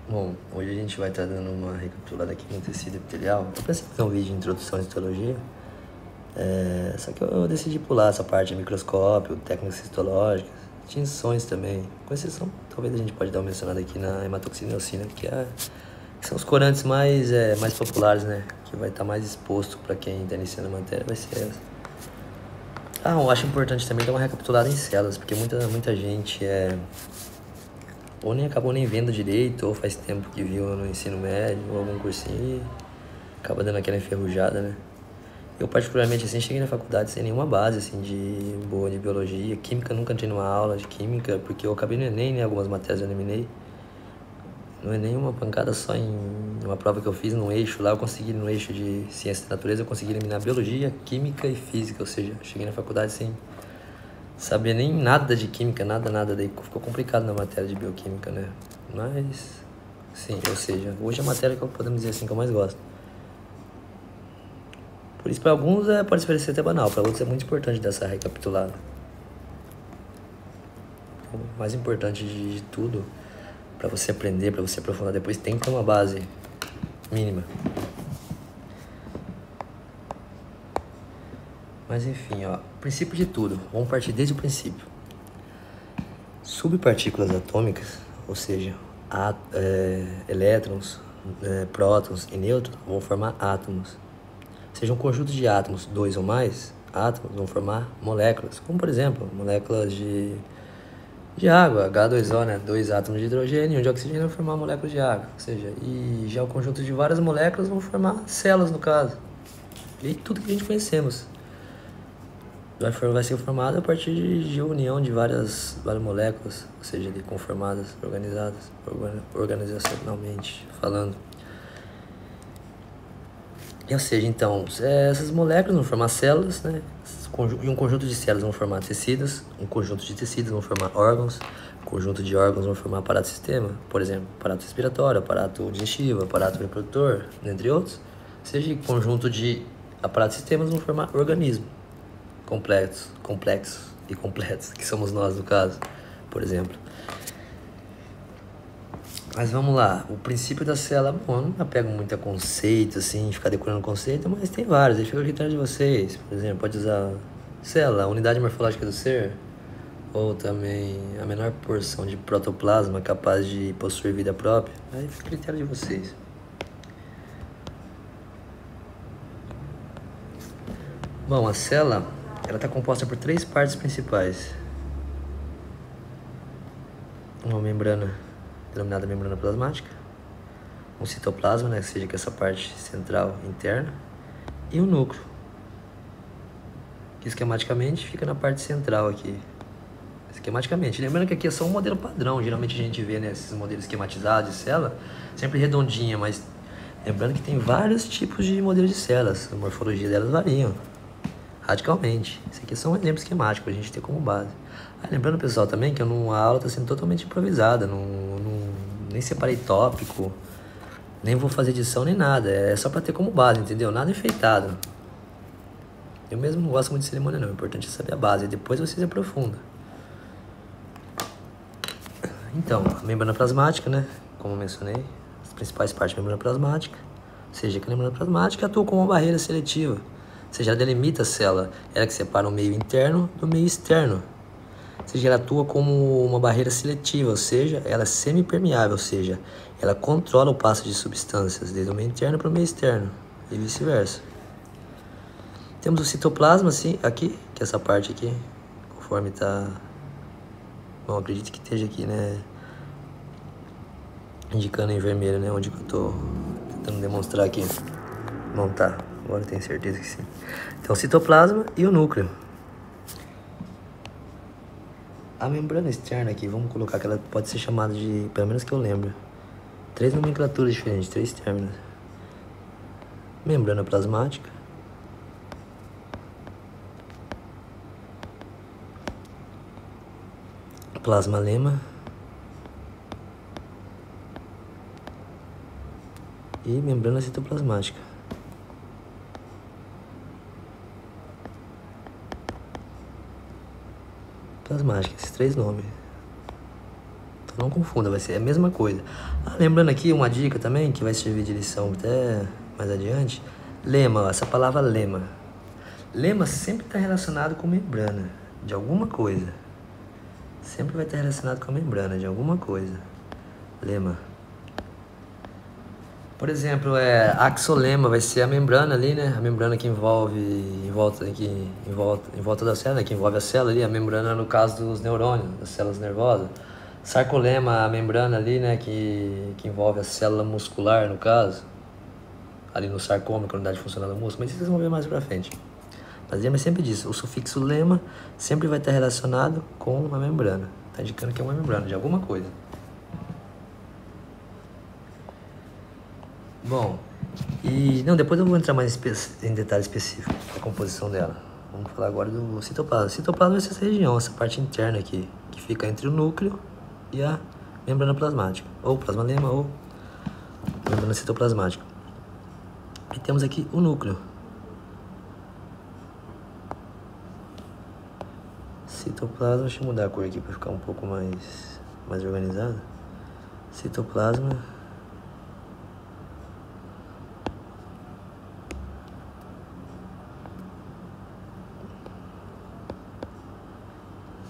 Bom, hoje a gente vai estar dando uma recapitulada aqui no tecido epitelial. Eu pensei em fazer um vídeo de introdução à histologia, só que eu decidi pular essa parte de microscópio, técnicas histológicas, tinções também. Com exceção, talvez a gente pode dar uma mencionada aqui na hematoxina e eosina, que são os corantes mais populares, né? Que vai estar mais exposto para quem está iniciando a matéria, vai ser essa. Eu acho importante também dar uma recapitulada em células, porque muita gente ou nem acabou nem vendo direito, ou faz tempo que viu no ensino médio, ou algum cursinho e acaba dando aquela enferrujada, né? Eu particularmente, assim, cheguei na faculdade sem nenhuma base, assim, boa de biologia. Química, nunca entrei numa aula de química, porque eu acabei no Enem, né? Algumas matérias eu eliminei. No Enem, uma pancada só em uma prova que eu fiz no eixo lá, eu consegui, no eixo de ciência da natureza, eu consegui eliminar biologia, química e física, ou seja, cheguei na faculdade sem saber nem nada de química, nada, daí ficou complicado na matéria de bioquímica, né? Mas, sim, ou seja, hoje é a matéria que eu podemos dizer assim que eu mais gosto. Por isso, para alguns pode parecer até banal, para outros é muito importante dessa recapitulada. O mais importante de tudo, para você aprender, para você aprofundar depois, tem que ter uma base mínima. Mas enfim, ó, princípio de tudo, vamos partir desde o princípio. Subpartículas atômicas, ou seja, elétrons, prótons e nêutrons, vão formar átomos. Seja um conjunto de átomos, dois ou mais átomos, vão formar moléculas, como por exemplo, moléculas de água, H2O, né? 2 átomos de hidrogênio e um de oxigênio vão formar moléculas de água. Ou seja, e já o conjunto de várias moléculas vão formar células, no caso. E tudo que a gente conhecemos vai ser formado a partir de união de várias moléculas, ou seja, conformadas, organizadas, organizacionalmente falando. Ou seja, então, essas moléculas vão formar células, né? E um conjunto de células vão formar tecidos, um conjunto de tecidos vão formar órgãos, um conjunto de órgãos vão formar aparato-sistema, por exemplo, aparato respiratório, aparato digestivo, aparato reprodutor, entre outros. Ou seja, conjunto de aparatos-sistemas vão formar organismo complexos e completos, que somos nós no caso, por exemplo. Mas vamos lá, o princípio da célula, bom, eu não me apego muito a conceito, assim, ficar decorando conceito, mas tem vários, aí fica a critério de vocês. Por exemplo, pode usar célula, unidade morfológica do ser, ou também a menor porção de protoplasma capaz de possuir vida própria, aí fica a critério de vocês. Bom, a célula, ela está composta por 3 partes principais. Uma membrana, denominada membrana plasmática, um citoplasma, né, ou seja, que é essa parte central interna, e um núcleo, que esquematicamente fica na parte central aqui. Esquematicamente, lembrando que aqui é só um modelo padrão, geralmente a gente vê, né, esses modelos esquematizados de célula, sempre redondinha, mas lembrando que tem vários tipos de modelos de células, a morfologia delas variam radicalmente. Esse aqui é só um exemplo esquemático pra gente ter como base. Lembrando, pessoal, também que a aula está sendo totalmente improvisada, nem separei tópico, nem vou fazer edição nem nada, é só para ter como base, entendeu? Nada enfeitado. Eu mesmo não gosto muito de cerimônia não, o importante é saber a base, e depois vocês aprofundam. Então, a membrana plasmática, né, como eu mencionei, as principais partes da membrana plasmática, ou seja, que a membrana plasmática atua como uma barreira seletiva, ou seja, ela delimita a célula, ela que separa o meio interno do meio externo. Ou seja, ela atua como uma barreira seletiva, ou seja, ela é semipermeável, ou seja, ela controla o passo de substâncias desde o meio interno para o meio externo e vice-versa. Temos o citoplasma, assim, aqui, que é essa parte aqui, conforme está... Bom, acredito que esteja aqui, né, indicando em vermelho, né, onde que eu estou tentando demonstrar aqui. Bom, tá, agora eu tenho certeza que sim. Então, o citoplasma e o núcleo. A membrana externa aqui, vamos colocar que ela pode ser chamada de, pelo menos que eu lembro, 3 nomenclaturas diferentes, 3 términos. Membrana plasmática, plasmalema e membrana citoplasmática. Plasmática, esses 3 nomes. não confunda, vai ser a mesma coisa. Lembrando aqui uma dica também, que vai servir de lição até mais adiante. Lema, ó, essa palavra lema. Lema sempre está relacionado com membrana, de alguma coisa. Sempre vai estar relacionado com a membrana, de alguma coisa. Lema. Por exemplo, axolema vai ser a membrana ali, né? A membrana que envolve, em volta da célula, que envolve a célula ali, a membrana no caso dos neurônios, das células nervosas. Sarcolema, a membrana ali, né? Que envolve a célula muscular, no caso. Ali no sarcoma, que é a unidade funcional do músculo. Mas isso vocês vão ver mais pra frente. Mas lembra sempre disso, o sufixo lema sempre vai estar relacionado com uma membrana. Tá indicando que é uma membrana de alguma coisa. Bom, depois eu vou entrar mais em detalhe específico da composição dela. Vamos falar agora do citoplasma. O citoplasma é essa região, essa parte interna aqui, que fica entre o núcleo e a membrana plasmática, ou plasmalema, ou membrana citoplasmática. E temos aqui o núcleo. Citoplasma, deixa eu mudar a cor aqui para ficar um pouco mais organizado. Citoplasma.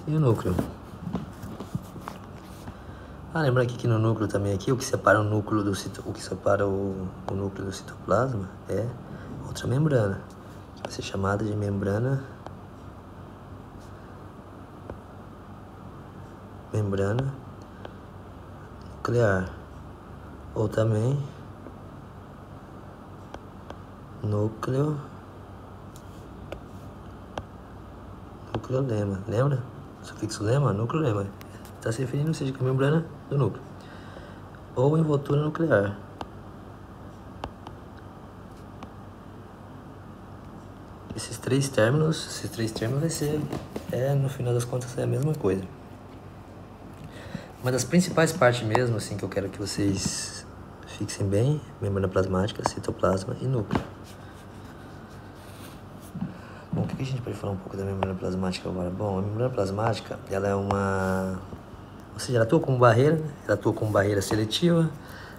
E o núcleo. Lembra aqui que no núcleo também aqui, o que separa o núcleo do núcleo do citoplasma é outra membrana, que vai ser chamada de membrana nuclear, ou também núcleo-lema. Lembra? Sufixo lema, núcleo-lema. Está se referindo, seja, que a membrana do núcleo. Ou envoltura nuclear. Esses três términos vai ser, no final das contas, é a mesma coisa. Uma das principais partes mesmo, assim, que eu quero que vocês fixem bem, membrana plasmática, citoplasma e núcleo. Bom, o que a gente pode falar um pouco da membrana plasmática agora? Bom, a membrana plasmática, ela é ou seja, ela atua como barreira, né? Ela atua como barreira seletiva,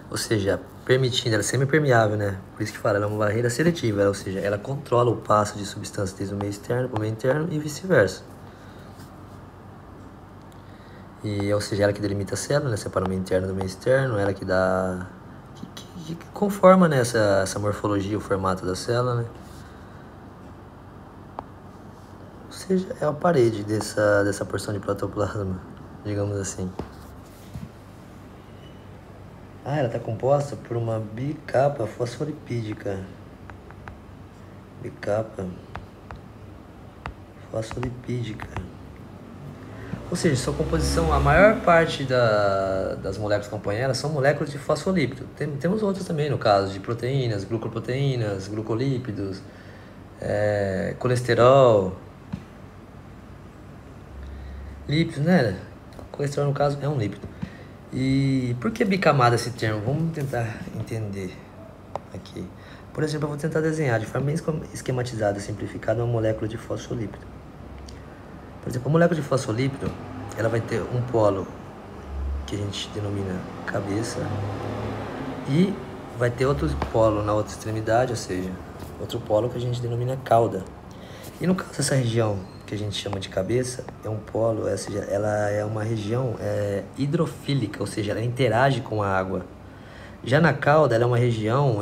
ou seja, permitindo, ela é semi-permeável, né? Por isso que fala, ela é uma barreira seletiva, ou seja, ela controla o passo de substâncias desde o meio externo para o meio interno e vice-versa. Ou seja, ela que delimita a célula, né? Separa o meio interno do meio externo, ela que dá... que conforma, né, essa morfologia, o formato da célula, né? Ou seja, é a parede dessa porção de protoplasma, digamos assim. Ela está composta por uma bicapa fosfolipídica. Bicapa fosfolipídica. Ou seja, sua composição, a maior parte das moléculas que compõem ela são moléculas de fosfolípido. Temos outras também, no caso de proteínas, glucoproteínas, glucolípidos, colesterol, lípidos, né? Colesterol, no caso, é um lípido. E por que bicamada esse termo? Vamos tentar entender aqui. Por exemplo, eu vou tentar desenhar de forma bem esquematizada, simplificada, uma molécula de fosfolípido. Por exemplo, a molécula de fosfolípido, ela vai ter um polo que a gente denomina cabeça e vai ter outro polo na outra extremidade, ou seja, outro polo que a gente denomina cauda. E no caso, essa região que a gente chama de cabeça é um polo, ou seja, ela é uma região hidrofílica, ou seja, ela interage com a água. Já na cauda, ela é uma região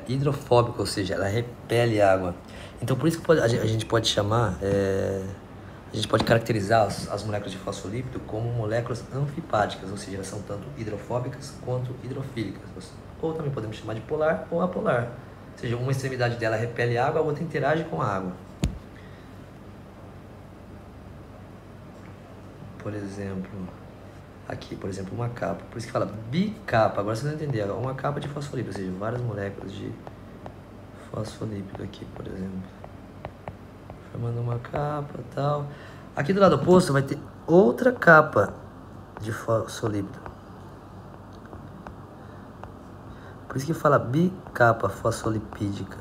hidrofóbica, ou seja, ela repele a água. Então, por isso que a gente pode chamar, a gente pode caracterizar as moléculas de fosfolípido como moléculas anfipáticas, ou seja, elas são tanto hidrofóbicas quanto hidrofílicas. Ou também podemos chamar de polar ou apolar. Ou seja, uma extremidade dela repele a água, a outra interage com a água. Por exemplo, aqui, por exemplo, uma capa. Por isso que fala bicapa. Agora vocês vão entender. Uma capa de fosfolípido, ou seja, várias moléculas de fosfolípido aqui, por exemplo. Formando uma capa e tal. Aqui do lado oposto vai ter outra capa de fosfolípido. Por isso que fala bicapa fosfolipídica.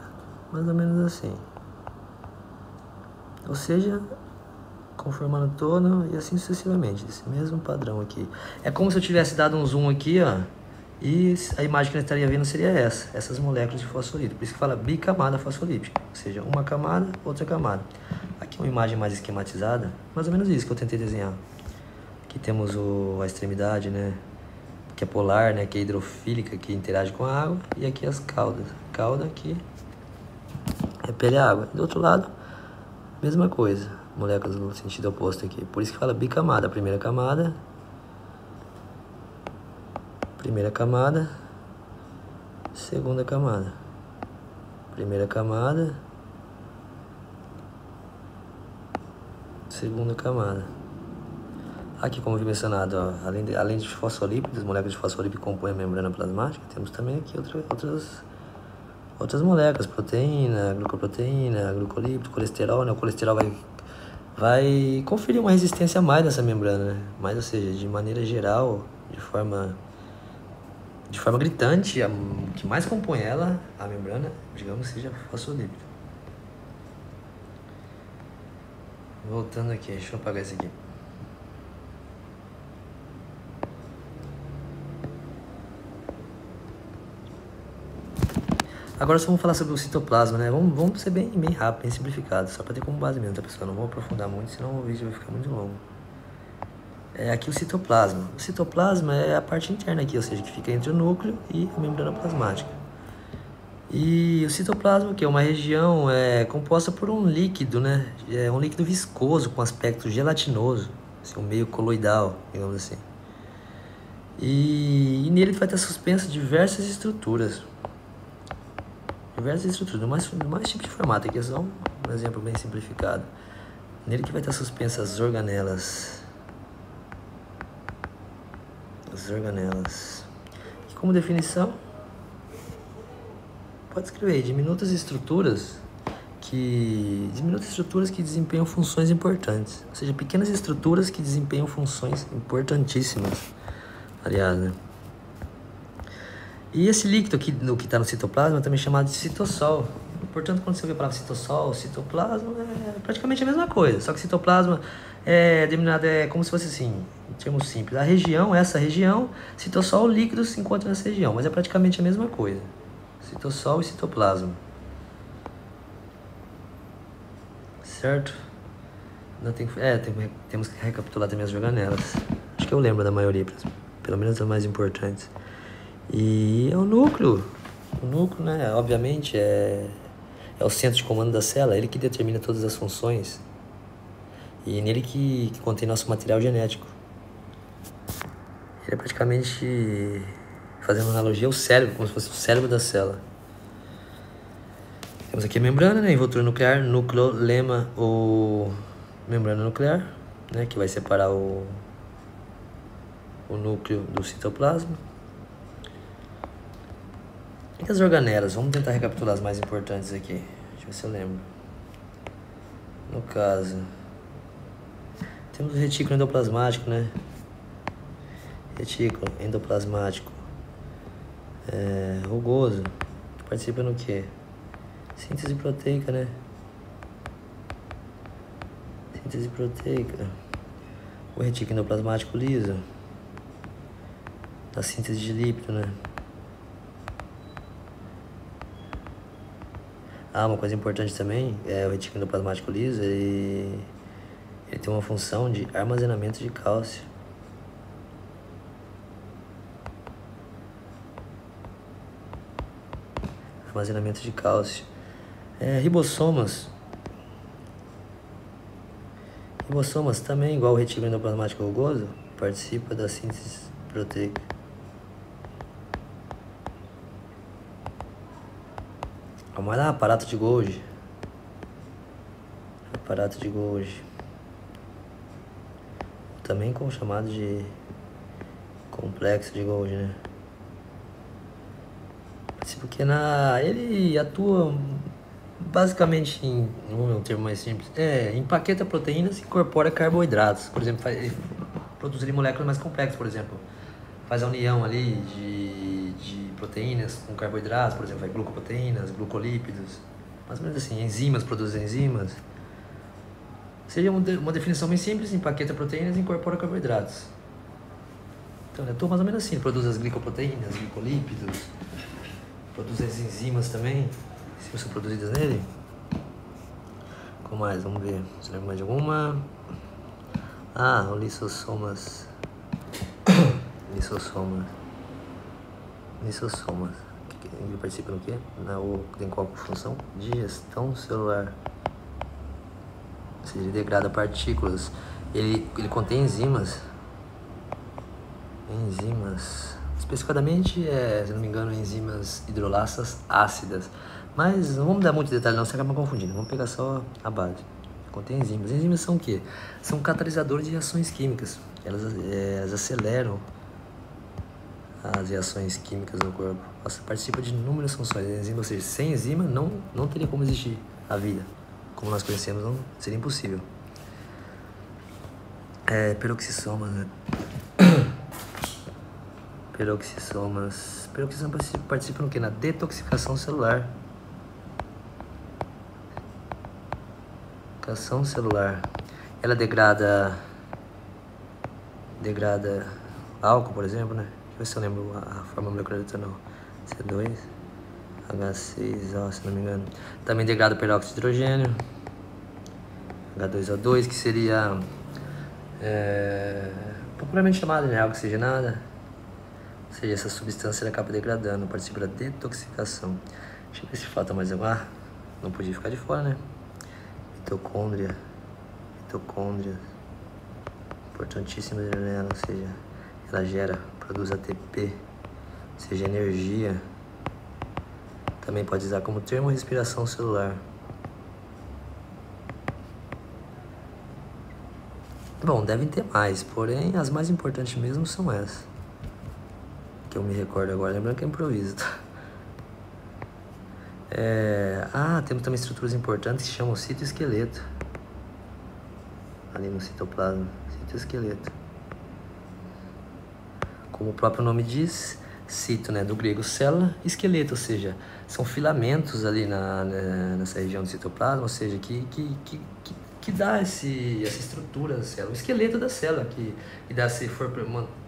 Mais ou menos assim. Ou seja, conformando todo e assim sucessivamente, esse mesmo padrão aqui. É como se eu tivesse dado um zoom aqui, ó, e a imagem que nós estaria vendo seria essas moléculas de fosfolípido. Por isso que fala bicamada fosfolíptica, ou seja, uma camada, outra camada. Aqui é uma imagem mais esquematizada, mais ou menos isso que eu tentei desenhar. Aqui temos a extremidade, né, que é polar, né, que é hidrofílica, que interage com a água, e aqui as caudas. Cauda aqui repele a água. Do outro lado, mesma coisa, moléculas no sentido oposto aqui. Por isso que fala bicamada. Primeira camada, segunda camada, primeira camada, segunda camada. Aqui, como eu vi mencionado, ó, além de fosfolípidos, moléculas de fosfolípido que compõem a membrana plasmática, temos também aqui outras moléculas, proteína, glucoproteína, glucolípido, colesterol, né? O colesterol vai conferir uma resistência a mais nessa membrana, né? Mas, ou seja, de maneira geral, de forma gritante, o que mais compõe ela, a membrana, digamos, seja fosfolípido. Voltando aqui, deixa eu apagar esse aqui. Agora só vamos falar sobre o citoplasma, né? Vamos ser bem rápido, bem simplificado, só para ter como base mesmo, tá, pessoal? Não vou aprofundar muito, senão o vídeo vai ficar muito longo. Aqui o citoplasma. O citoplasma é a parte interna aqui, ou seja, que fica entre o núcleo e a membrana plasmática. E o citoplasma, que é uma região composta por um líquido, né? É um líquido viscoso com aspecto gelatinoso, assim, um meio coloidal, digamos assim. E nele vai estar suspenso diversas estruturas. Do mais tipo de formato. Aqui é só um exemplo bem simplificado. Nele que vai estar suspensas as organelas. E como definição, pode escrever aí, diminutas estruturas que desempenham funções importantes. Ou seja, pequenas estruturas que desempenham funções importantíssimas. Aliás, né? E esse líquido aqui, que está no citoplasma, é também chamado de citossol. Portanto, quando você vê a palavra citossol, citoplasma, é praticamente a mesma coisa. Só que citoplasma é denominado como se fosse assim, em termos simples. Essa região, citossol, líquido se encontra nessa região, mas é praticamente a mesma coisa. Citossol e citoplasma. Certo? Temos que recapitular também as organelas. Acho que eu lembro da maioria, pelo menos as mais importantes. E é o núcleo. O núcleo, né, obviamente, é o centro de comando da célula, ele que determina todas as funções. E nele que contém nosso material genético. Ele é praticamente, fazendo analogia ao cérebro, como se fosse o cérebro da célula. Temos aqui a membrana, né, envoltura nuclear, nucleolema ou membrana nuclear, né, que vai separar o núcleo do citoplasma. E as organelas? Vamos tentar recapitular as mais importantes aqui. Deixa eu ver se eu lembro. No caso, temos o retículo endoplasmático, né? Retículo endoplasmático rugoso, que participa no quê? Síntese proteica, né? Síntese proteica. O retículo endoplasmático liso, da síntese de lípido, né? Uma coisa importante também é o retículo endoplasmático liso, ele tem uma função de armazenamento de cálcio. Armazenamento de cálcio. Ribossomas também, igual o retículo endoplasmático rugoso, participa da síntese proteica. Vamos lá, aparato de Golgi. Também com o chamado de complexo de Golgi, né? Porque ele atua basicamente um termo mais simples, empaqueta proteínas e incorpora carboidratos. Por exemplo, ele produz ali moléculas mais complexas, por exemplo. Faz a união ali de proteínas com carboidratos, por exemplo, glucoproteínas, glucolípidos, mais ou menos assim, enzimas, produz enzimas. Seria uma definição bem simples: empaqueta proteínas e incorpora carboidratos. Então, eu estou mais ou menos assim: produz as glicoproteínas, glicolípidos, produz as enzimas também, se são produzidas nele. Qual mais? Vamos ver. Você lembra mais de alguma? Ah, o lisossomas. Lisossomas. Ele participa no quê? Tem qual função? Digestão celular. Ou seja, ele degrada partículas. Ele contém enzimas. Especificamente, se não me engano, enzimas hidrolasas ácidas. Mas não vamos dar muito detalhe não, você acaba confundindo. Vamos pegar só a base. Contém enzimas. Enzimas são o quê? São catalisadores de reações químicas. Elas aceleram as reações químicas no corpo. Participa de inúmeras funções. Enzima, ou seja, sem enzima não teria como existir a vida. Como nós conhecemos, não seria impossível. Peroxissomas, né? Peroxissomas participam no quê? Na detoxificação celular. Ela degrada álcool, por exemplo, né? Deixa eu ver se eu lembro a forma molecular do etanol. C2, H6O, se não me engano. Também degrada o peróxido de hidrogênio, H2O2, que seria popularmente chamada de água oxigenada. Ou seja, essa substância ela acaba degradando, participa da detoxificação. Deixa eu ver se falta mais alguma. Não podia ficar de fora, né? Mitocôndria, importantíssima nela, ou seja, ela produz ATP, ou seja, energia. Também pode usar como termo respiração celular. Bom, devem ter mais, porém as mais importantes mesmo são essas que eu me recordo agora, lembrando que é improviso, tá? Temos também estruturas importantes que se chamam citoesqueleto. Ali no citoplasma, citoesqueleto. Como o próprio nome diz, cito, né, do grego célula, esqueleto, ou seja, são filamentos ali nessa região do citoplasma, ou seja, que dá essa estrutura da célula, o esqueleto da célula, que dá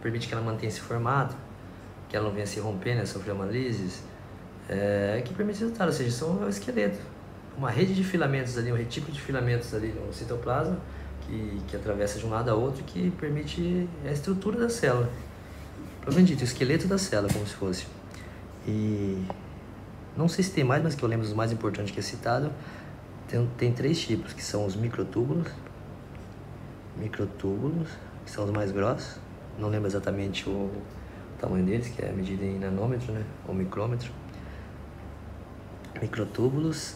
permite que ela mantenha esse formato, que ela não venha se romper, né, sofrer uma lises, que permite resultado, ou seja, são o esqueleto, uma rede de filamentos ali, um retículo de filamentos ali no citoplasma, que atravessa de um lado a outro, que permite a estrutura da célula. Provavelmente dito, o esqueleto da célula, como se fosse. E não sei se tem mais, mas que eu lembro dos mais importantes que é citado. Tem 3 tipos, que são os microtúbulos, que são os mais grossos. Não lembro exatamente o tamanho deles, que é medido em nanômetro, né, ou micrômetro. Microtúbulos.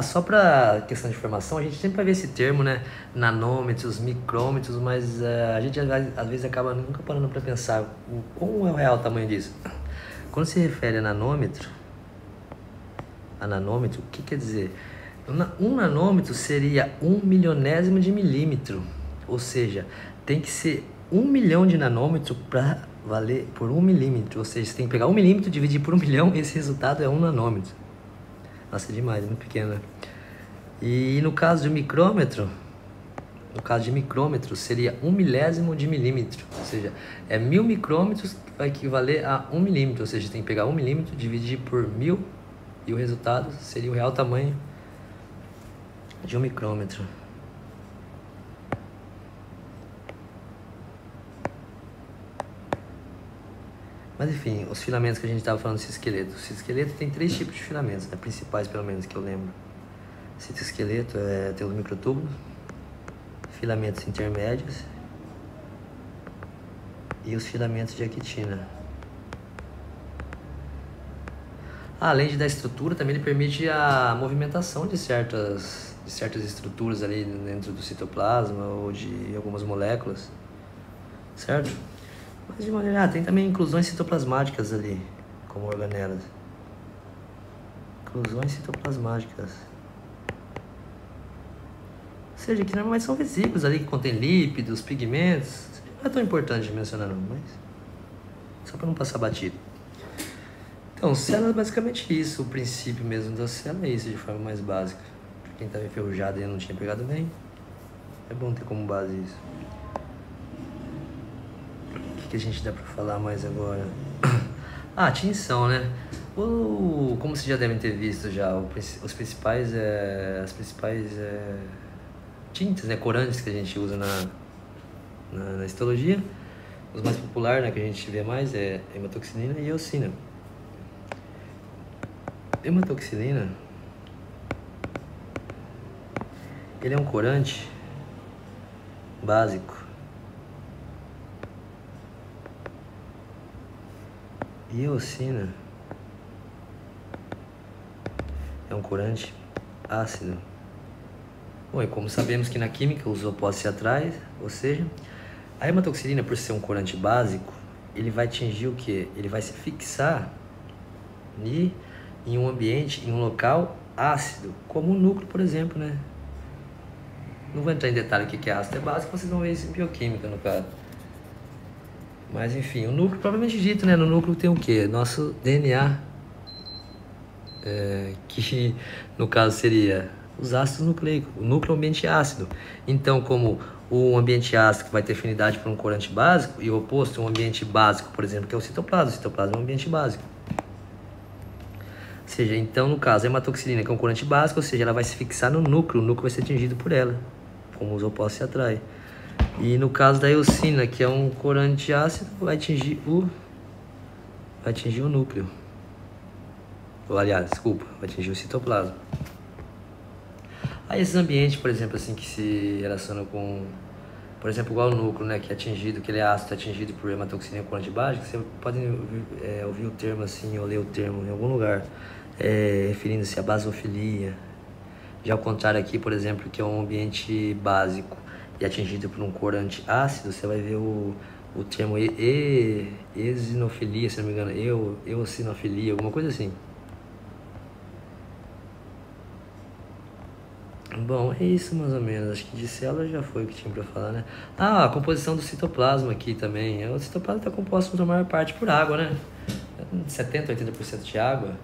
Só para questão de informação, a gente sempre vai ver esse termo, né? Nanômetros, micrômetros, mas a gente às vezes acaba nunca parando para pensar qual é o real tamanho disso. Quando se refere a nanômetro, o que quer dizer? Um nanômetro seria 1/1000º de milímetro, ou seja, tem que ser 1 milhão de nanômetro para valer por 1 milímetro, ou seja, você tem que pegar 1 milímetro, dividir por 1 milhão, esse resultado é 1 nanômetro. Nossa, é demais, é muito pequeno, né? E no caso de micrômetro, seria 1/1000º de milímetro, ou seja, 1000 micrômetros que vai equivaler a 1 milímetro, ou seja, tem que pegar 1 milímetro, dividir por 1000 e o resultado seria o real tamanho de um micrômetro. Mas enfim, os filamentos que a gente estava falando do citoesqueleto. O citoesqueleto tem 3 tipos de filamentos, né? Principais pelo menos que eu lembro. O citoesqueleto tem os microtúbulos, filamentos intermédios e os filamentos de actina. Além de dar estrutura, também ele permite a movimentação de certas estruturas ali dentro do citoplasma ou de algumas moléculas, certo? Mas de maneira, tem também inclusões citoplasmáticas ali, como organelas. Inclusões citoplasmáticas. Ou seja, que normalmente são vesículas ali que contêm lípidos, pigmentos. Não é tão importante de mencionar não, mas só para não passar batido. Então, célula é basicamente isso, o princípio mesmo da célula é isso, de forma mais básica. Pra quem estava enferrujado e não tinha pegado bem. É bom ter como base isso. O que a gente dá pra falar mais agora? Ah, tinção, né? Como vocês já devem ter visto já, as principais tintas, né, corantes que a gente usa na histologia. Os mais populares, né, que a gente vê mais é hematoxilina e eosina. Hematoxilina, ele é um corante básico. E eosina é um corante ácido. Bom, e como sabemos que na química os opostos se atraem, ou seja, a hematoxilina, por ser um corante básico, ele vai atingir o quê? Ele vai se fixar em um ambiente, em um local ácido, como o núcleo, por exemplo, né? Não vou entrar em detalhe o que é ácido, é básico, vocês vão ver isso em bioquímica, no caso. Mas enfim, o núcleo, propriamente dito, né? No núcleo tem o quê? Nosso DNA, que no caso seria os ácidos nucleicos. O núcleo é um ambiente ácido. Então, como o ambiente ácido vai ter afinidade por um corante básico, e o oposto, um ambiente básico, por exemplo, que é o citoplasma. O citoplasma é um ambiente básico. Ou seja, então, no caso, a hematoxilina, que é um corante básico, ou seja, ela vai se fixar no núcleo, o núcleo vai ser atingido por ela, como os opostos se atraem. E no caso da eosina, que é um corante ácido, vai atingir o núcleo. Ou, aliás, desculpa, vai atingir o citoplasma. Aí esses ambientes, por exemplo, assim, que se relacionam com, por exemplo, igual o núcleo, né, que é atingido, que ele é ácido, atingido por hematoxilina com corante básico, você pode ouvir o termo assim, ou ler o termo em algum lugar, referindo-se à basofilia. Já ao contrário aqui, por exemplo, que é um ambiente básico e atingido por um corante ácido, você vai ver o termo eosinofilia, se não me engano, eosinofilia, alguma coisa assim. Bom, é isso mais ou menos. Acho que de célula já foi o que tinha pra falar, né? Ah, a composição do citoplasma aqui também. O citoplasma está composto na maior parte por água, né? 70, 80% de água.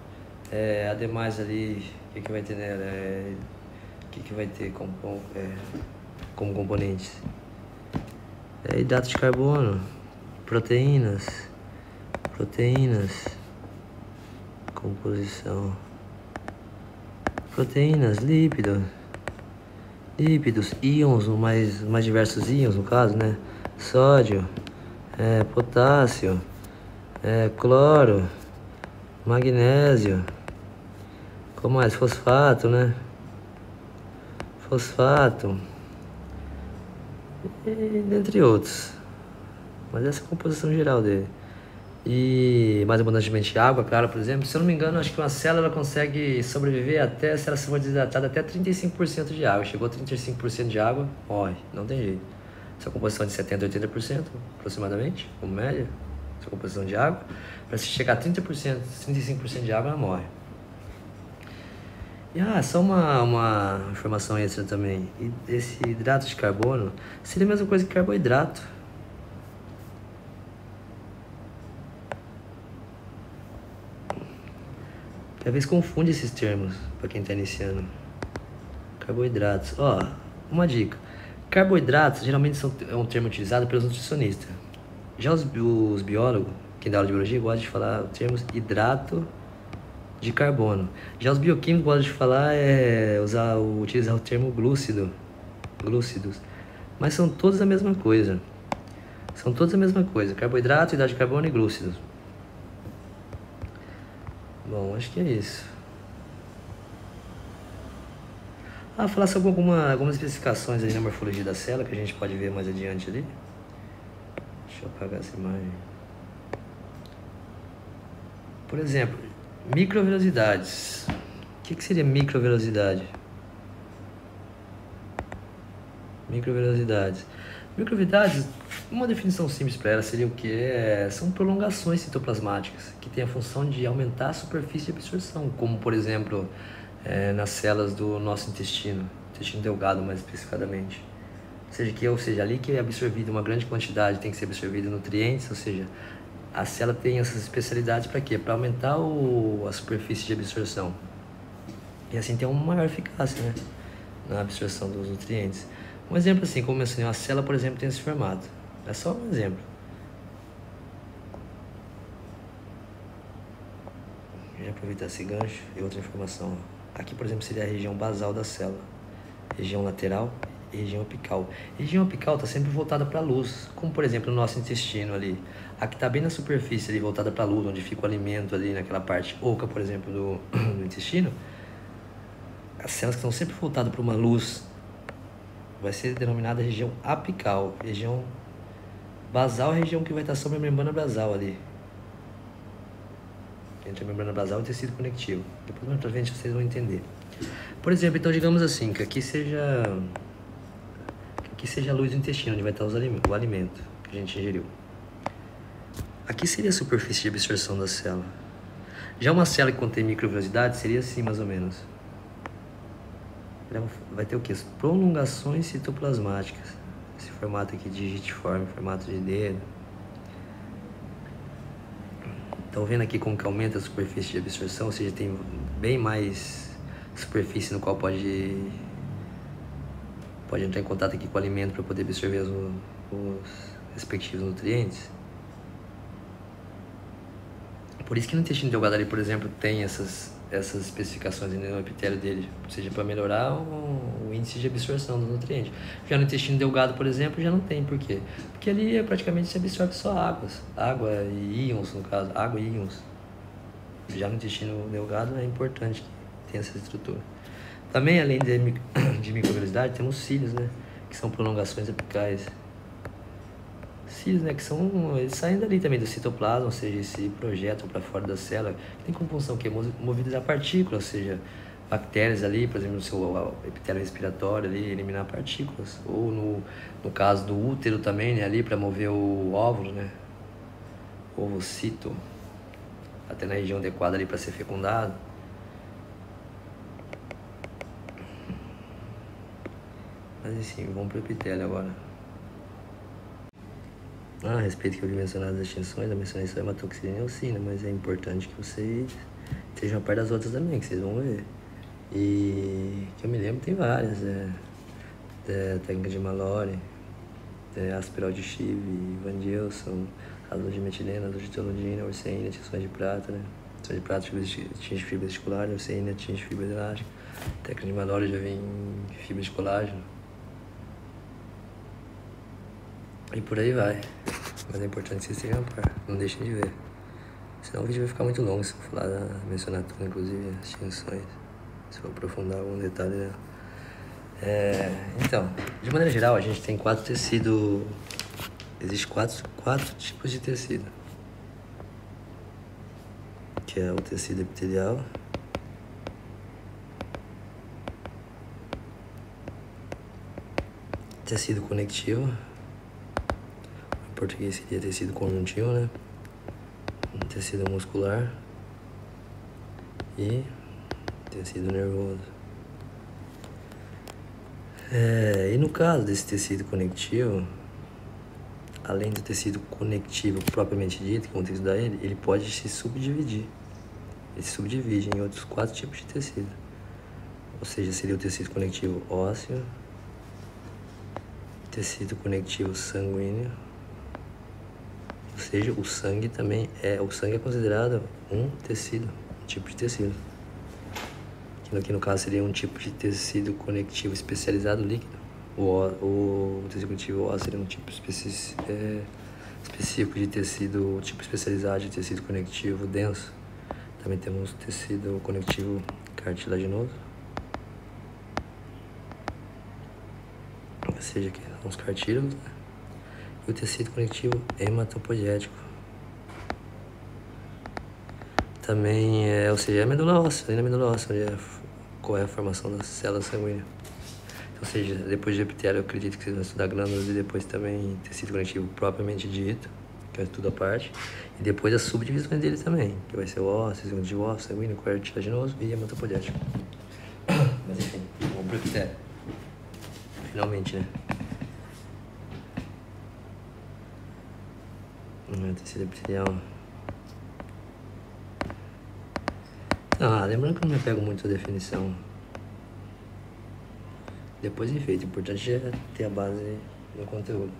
Ademais ali, o que vai ter nela? O que vai ter como componentes? Hidrato de carbono, proteínas, composição, proteínas, lípidos, íons, mais diversos íons no caso, né? Sódio, potássio, cloro, magnésio, como mais? Fosfato, né? E dentre outros. Mas essa é a composição geral dele. E mais abundantemente água, claro, por exemplo. Se eu não me engano, acho que uma célula consegue sobreviver até, se ela for desidratada, até 35% de água. Chegou a 35% de água, morre, não tem jeito. Essa composição de 70% a 80% aproximadamente, como média, essa composição de água. Para se chegar a 30%, 35% de água, ela morre. E só uma informação extra também. Esse hidrato de carbono seria a mesma coisa que carboidrato. Às vezes confunde esses termos para quem está iniciando. Carboidratos. Uma dica. Carboidratos geralmente é um termo utilizado pelos nutricionistas. Já os biólogos, quem dá aula de biologia, gostam de falar o termo hidrato de carbono. Já os bioquímicos gostam de falar, utilizar o termo glúcidos. Mas são todos a mesma coisa. Carboidrato, hidrato de carbono e glúcidos. Bom, acho que é isso. Falar sobre algumas especificações ali na morfologia da célula que a gente pode ver mais adiante ali. Deixa eu apagar essa imagem. Por exemplo, microvelocidades. O que seria microvelocidade? Microvelocidades, uma definição simples para ela seria o que? São prolongações citoplasmáticas que têm a função de aumentar a superfície de absorção, como por exemplo nas células do nosso intestino delgado mais especificadamente. Ou seja, ali que é absorvida uma grande quantidade, tem que ser absorvida nutrientes, ou seja, a célula tem essas especialidades para quê? Para aumentar a superfície de absorção e assim ter uma maior eficácia, né, na absorção dos nutrientes. Um exemplo assim, como eu mencionei, uma célula, por exemplo, tem esse formato. É só um exemplo. Já aproveitar esse gancho e outra informação. Aqui, por exemplo, seria a região basal da célula, região lateral e região apical. Região apical está sempre voltada para a luz, como por exemplo o nosso intestino ali. Aqui está bem na superfície ali, voltada para a luz, onde fica o alimento ali naquela parte oca, por exemplo, do intestino. As células que estão sempre voltadas para uma luz vai ser denominada região apical. Região basal é a região que vai estar sobre a membrana basal ali. Entre a membrana basal e o tecido conectivo. Depois mais pra frente vocês vão entender. Por exemplo, então digamos assim, que aqui seja a luz do intestino, onde vai estar o alimento que a gente ingeriu. Aqui seria a superfície de absorção da célula. Já uma célula que contém microvenosidade seria assim, mais ou menos. Vai ter o quê? As prolongações citoplasmáticas. Esse formato aqui digitiforme, formato de dedo. Estão vendo aqui como que aumenta a superfície de absorção, ou seja, tem bem mais superfície no qual pode entrar em contato aqui com o alimento para poder absorver os respectivos nutrientes. Por isso que no intestino delgado ali, por exemplo, tem essas especificações no epitélio dele, ou seja, para melhorar o índice de absorção dos nutrientes. Já no intestino delgado, por exemplo, já não tem. Por quê? Porque ali praticamente se absorve só água e íons, no caso, água e íons. Já no intestino delgado é importante que tenha essa estrutura. Também, além de microvenosidade, temos cílios, né? Que são prolongações apicais. Cílios, né? Que eles saem dali também do citoplasma, ou seja, se projetam para fora da célula. Tem como função que é movidas a partículas, ou seja, bactérias ali, por exemplo, no seu epitélio respiratório ali, eliminar partículas. Ou no caso do útero também, né? Ali para mover o óvulo, né? Ovocito. Até na região adequada ali para ser fecundado. Mas enfim, vamos para o epitélio agora. A respeito que eu vi mencionar das extinções, eu mencionei só hematoxina e eosina, mas é importante que vocês estejam a par das outras também, que vocês vão ver. E que eu me lembro tem várias, técnica de Mallory, aspiral de Chive, Van Gilson, azul de metilena, azul de toludina, urceína, tinções de prata, né? Tinções de prata, tinha de fibra escolar, urceína, tinha de fibra elástica. Técnica de Mallory já vem fibra de colágeno. E por aí vai. Mas é importante que vocês estejam a par, não deixem de ver. Senão o vídeo vai ficar muito longo se eu falar, mencionar tudo, inclusive as extinções, se eu aprofundar algum detalhe dela. Então, de maneira geral, a gente tem 4 tecidos. Existem 4 tipos de tecido. Que é o tecido epitelial, tecido conectivo, em português seria tecido conjuntivo, né? Tecido muscular e tecido nervoso. E no caso desse tecido conectivo, além do tecido conectivo propriamente dito, que vamos ter que estudar ele pode se subdividir. Ele se subdivide em outros 4 tipos de tecido. Ou seja, seria o tecido conectivo ósseo, tecido conectivo sanguíneo, ou seja, o sangue é considerado um tecido, um tipo de tecido. Que no caso seria um tipo de tecido conectivo especializado líquido. O tecido conectivo ósseo seria um tipo específico de tecido, tipo especializado de tecido conectivo denso. Também temos tecido conectivo cartilaginoso, ou seja, que são os cartílagos, né? E o tecido conectivo hematopoético. Também ou seja, a medula óssea, ali na medula óssea, onde ocorre a formação das células sanguíneas. Ou seja, depois de epitélio, eu acredito que vocês vão estudar glândulas e depois também tecido conectivo propriamente dito, que é tudo à parte. E depois as subdivisões dele também, que vai ser o ósseo, tecido conectivo ósseo, sanguíneo, cartilaginoso e hematopoético. Mas enfim, vamos pro epitélio. Finalmente, né? Tecido epitelial. Lembrando que eu não me pego muito a definição Depois de feito, o importante é ter a base no conteúdo,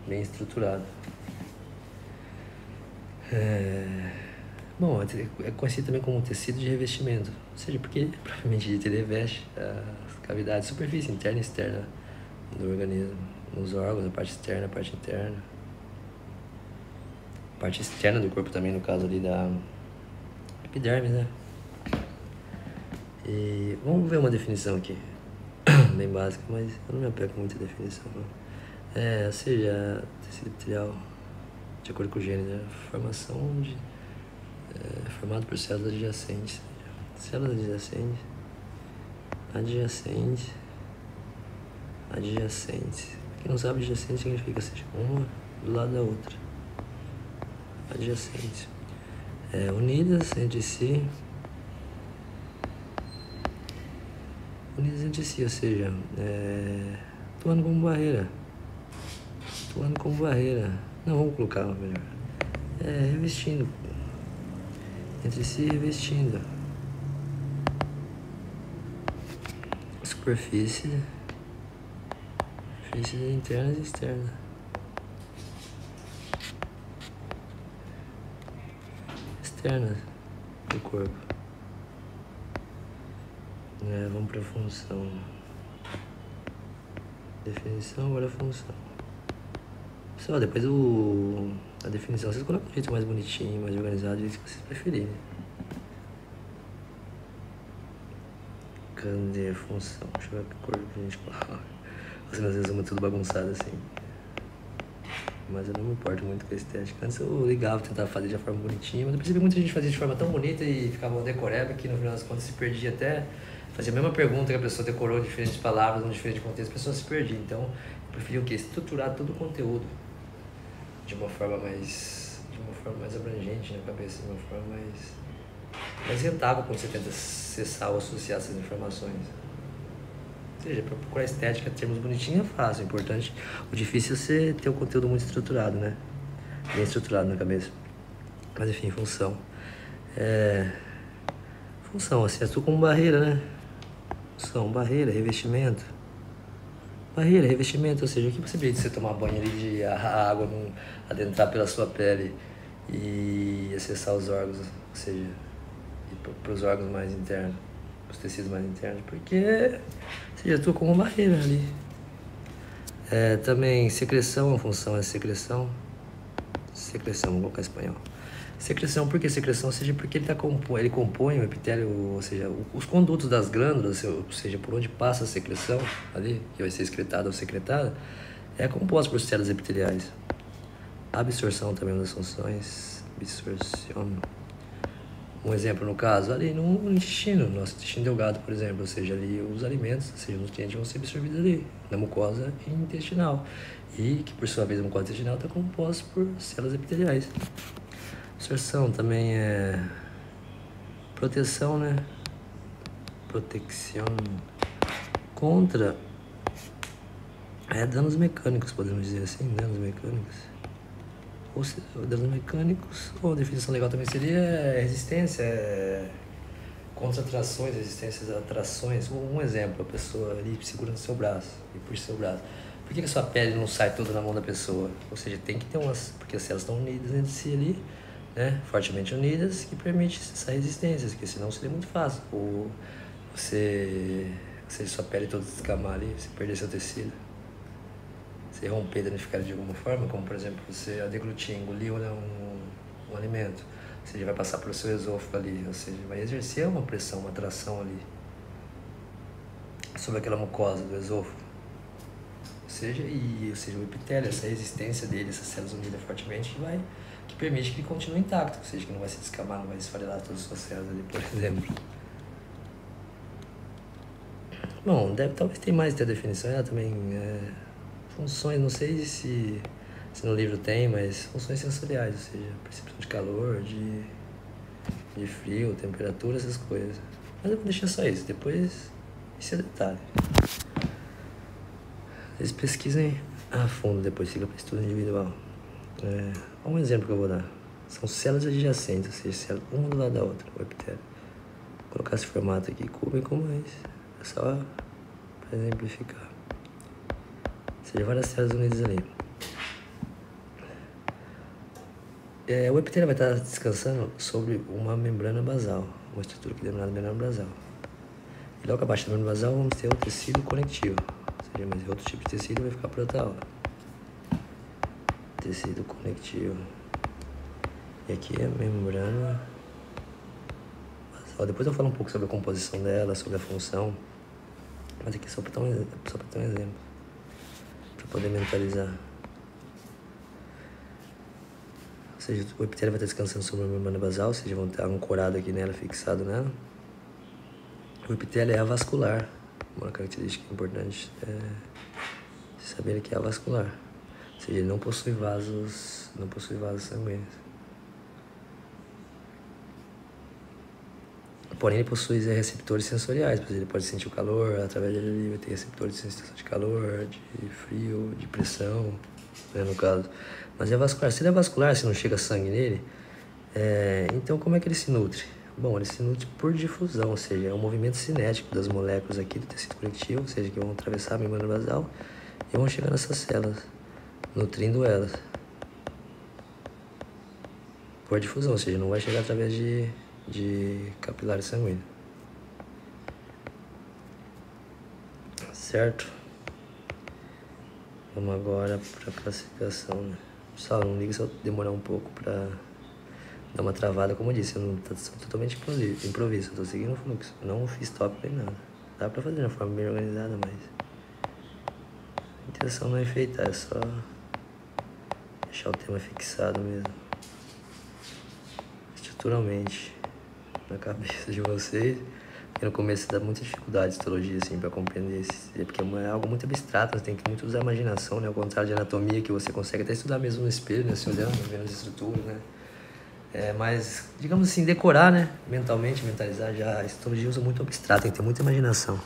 bem estruturado. Bom, é conhecido também como tecido de revestimento, ou seja, porque propriamente dito ele reveste as cavidades, superfície interna e externa do organismo, nos órgãos, a parte externa, a parte interna. A parte externa do corpo também, no caso ali da epiderme, né? E vamos ver uma definição aqui, bem básica, mas eu não me apego muito à definição, não. Ou seja, tecido epitelial, de acordo com o gênero, formação de... formado por células adjacentes. Células adjacentes. Quem não sabe, adjacente significa, seja, uma do lado da outra. Adjacentes. Unidas entre si. Unidas entre si, ou seja, atuando como barreira. Não, vamos colocar melhor. Revestindo. Entre si, revestindo. Superfície internas e externas. Externas do corpo. Vamos para a função. Definição, agora a função. Pessoal, depois a definição vocês colocam um jeito mais bonitinho, mais organizado, do jeito que vocês preferirem. Cadê a função? Deixa eu ver que cor que a gente coloca. Às vezes é tudo bagunçado assim. Mas eu não me importo muito com a estética. Antes eu ligava, tentava fazer de uma forma bonitinha, mas eu percebi que muita gente fazia de forma tão bonita e ficava um decoreba que no final das contas se perdia até. Fazia a mesma pergunta que a pessoa decorou em diferentes palavras, num diferente contexto, a pessoa se perdia. Então eu preferi o quê? Estruturar todo o conteúdo de uma forma mais abrangente na cabeça, de uma forma mais rentável quando você tenta acessar ou associar essas informações. Ou seja, para procurar estética, termos bonitinhos é fácil, o difícil é você ter um conteúdo muito estruturado, né? Bem estruturado na cabeça. Mas enfim, função. Função, assim, atua como barreira, né? Função, barreira, revestimento. Barreira, revestimento, ou seja, o que você vê de você tomar banho ali, de a água não adentrar pela sua pele e acessar os órgãos, ou seja, ir para os órgãos mais internos, os tecidos mais internos, porque você atua como uma barreira ali. Também secreção, a função é secreção, vamos colocar em espanhol. Secreção, por que secreção? Ou seja, porque ele compõe o epitélio, ou seja, os condutos das glândulas, ou seja, por onde passa a secreção ali, que vai ser excretada ou secretada, é composto por células epiteliais. Absorção também é uma das funções, absorção. Um exemplo no caso, ali no intestino, nosso intestino delgado, por exemplo, ou seja, ali os alimentos, ou seja, os nutrientes vão ser absorvidos ali, na mucosa intestinal. E que, por sua vez, a mucosa intestinal está composta por células epiteliais. Absorção também é proteção, né? Proteção contra danos mecânicos, podemos dizer assim, danos mecânicos. Ou danos mecânicos, ou a definição legal também seria resistência, contra atrações, resistência a atrações. Um exemplo, a pessoa ali segura no seu braço e puxa seu braço. Por que a sua pele não sai toda na mão da pessoa? Ou seja, tem que ter porque as células estão unidas entre si ali, né, fortemente unidas, que permite essa resistência, porque senão seria muito fácil. Ou sua pele toda descamar ali, você perder seu tecido, você romper, danificar de alguma forma, como por exemplo, você deglutir, engoliu, né, um alimento, ou seja, vai passar pelo seu esôfago ali, ou seja, vai exercer uma pressão, uma atração ali sobre aquela mucosa do esôfago. Ou seja, o epitélio, essa resistência dele, essas células unidas fortemente, que permite que ele continue intacto, ou seja, que não vai se descamar, não vai esfarelar todas as suas células ali, por exemplo. Bom, talvez tenha mais ter a definição, também funções, não sei se no livro tem, mas funções sensoriais, ou seja, percepção de calor, de frio, temperatura, essas coisas. Mas eu vou deixar só isso, depois esse é detalhe. Vocês pesquisem a fundo, depois fica para estudo individual. Um exemplo que eu vou dar. São células adjacentes, ou seja, células uma do lado da outra, o epitélio. Vou colocar esse formato aqui, cúbico, mas é só para para exemplificar. Ou seja, várias células unidas ali. O epitélio vai estar descansando sobre uma membrana basal, uma estrutura que é denominada membrana basal. E logo abaixo da membrana basal vamos ter o tecido conectivo, ou seja, mas outro tipo de tecido vai ficar para outra aula. Tecido conectivo. E aqui é a membrana basal. Depois eu falo um pouco sobre a composição dela, sobre a função, mas aqui só para ter um exemplo, para poder mentalizar. Ou seja, o epitélio vai estar descansando sobre a membrana basal, ou seja, vão estar ancorado aqui nela, fixado nela. O epitélio é avascular. Uma característica importante é saber que é avascular. Ou seja, ele não possui vasos sanguíneos. Porém, ele possui receptores sensoriais, pois ele pode sentir o calor, através dele vai ter receptores de sensação de calor, de frio, de pressão, né, no caso. Mas é vascular. Se ele é vascular, se não chega sangue nele, então como é que ele se nutre? Bom, ele se nutre por difusão, ou seja, é um movimento cinético das moléculas aqui do tecido conectivo, ou seja, que vão atravessar a membrana basal e vão chegar nessas células, nutrindo elas. Por difusão, ou seja, não vai chegar através de capilares sanguíneos. Certo? Vamos agora para a classificação, né? Pessoal, não liga se eu demorar um pouco para dar uma travada, como eu disse, eu não tô totalmente improviso, eu tô seguindo o fluxo, não fiz top nem nada. Dá para fazer de uma forma bem organizada, mas a intenção não é enfeitar, é só deixar o tema fixado mesmo, estruturalmente, na cabeça de vocês. E no começo dá muita dificuldade de histologia, assim, para compreender, porque é algo muito abstrato, você tem que muito usar a imaginação, né? Ao contrário de anatomia, que você consegue até estudar mesmo no espelho, né? Se olhando, vendo as estruturas, né? Mas, digamos assim, decorar, né? Mentalmente, mentalizar, já a histologia usa muito abstrato, tem que ter muita imaginação.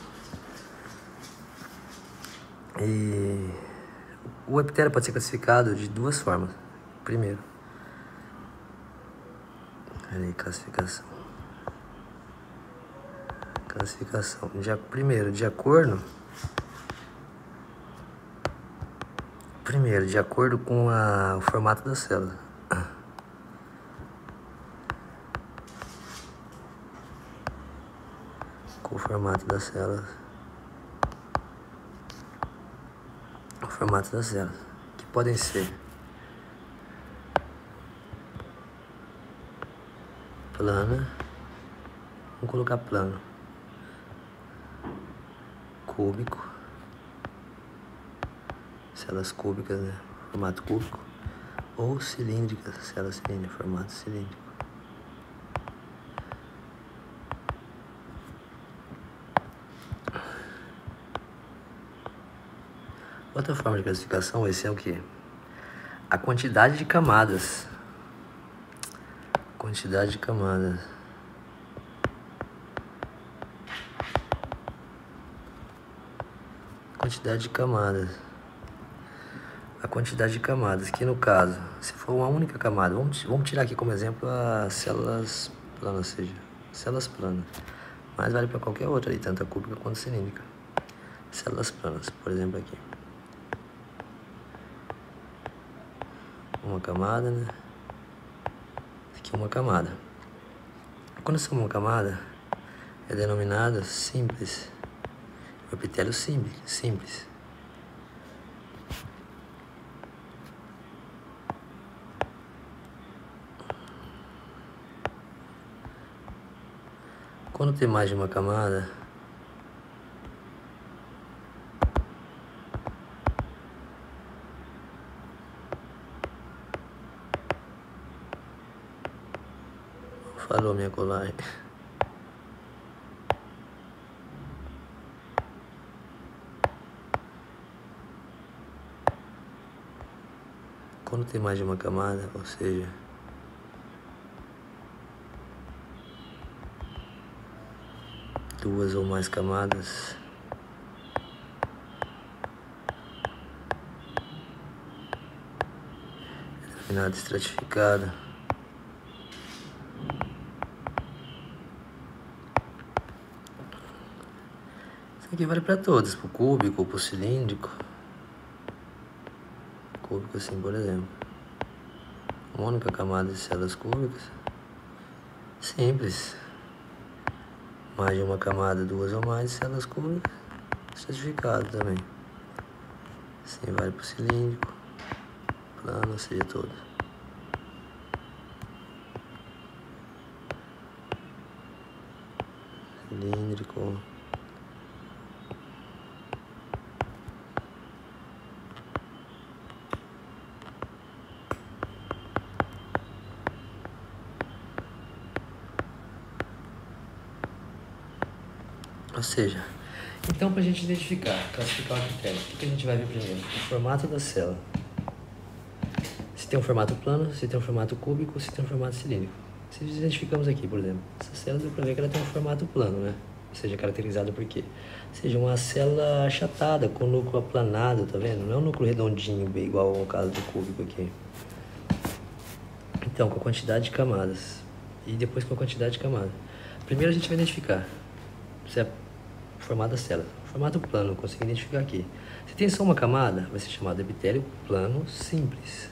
E o epitélio pode ser classificado de duas formas. Primeiro, classificação. Primeiro, de acordo com o formato da célula. Com o formato das células. O formato das células, que podem ser plana, vamos colocar plano, cúbico, células cúbicas, né? Formato cúbico, ou cilíndricas, células cilíndricas, formato cilíndrico. Outra forma de classificação vai ser o quê? A quantidade de camadas. Quantidade de camadas. Quantidade de camadas. A quantidade de camadas, que no caso, se for uma única camada, vamos tirar aqui como exemplo as células planas, ou seja, células planas. Mas vale para qualquer outra aí, tanto a cúbica quanto a cilíndrica. Células planas, por exemplo aqui. Uma camada, né? Aqui uma camada. Quando são uma camada, é denominada simples. O epitélio simples. Quando tem mais de uma camada, falou minha colagem. Quando tem mais de uma camada, ou seja, duas ou mais camadas, é denominado estratificado. Isso aqui vale para todos, para o cúbico, para o cilíndrico. Cúbico assim, por exemplo. Uma única camada de células cúbicas. Simples. Mais de uma camada, duas ou mais células cúbicas. Estratificado também. Assim vale para o cilíndrico. Plano seria todo. Cilíndrico. Ou seja, então para a gente identificar, classificar o critério, o que a gente vai ver primeiro? O formato da célula. Se tem um formato plano, se tem um formato cúbico, se tem um formato cilíndrico. Se identificamos aqui, por exemplo, essa célula deu para ver que ela tem um formato plano, né? Ou seja, caracterizado por quê? Ou seja, uma célula achatada, com núcleo aplanado, tá vendo? Não é um núcleo redondinho, bem igual ao caso do cúbico aqui. Então, com a quantidade de camadas. E depois com a quantidade de camadas. Primeiro a gente vai identificar se é o formato da célula. Formato plano, eu consigo identificar aqui. Se tem só uma camada, vai ser chamado epitélio plano simples.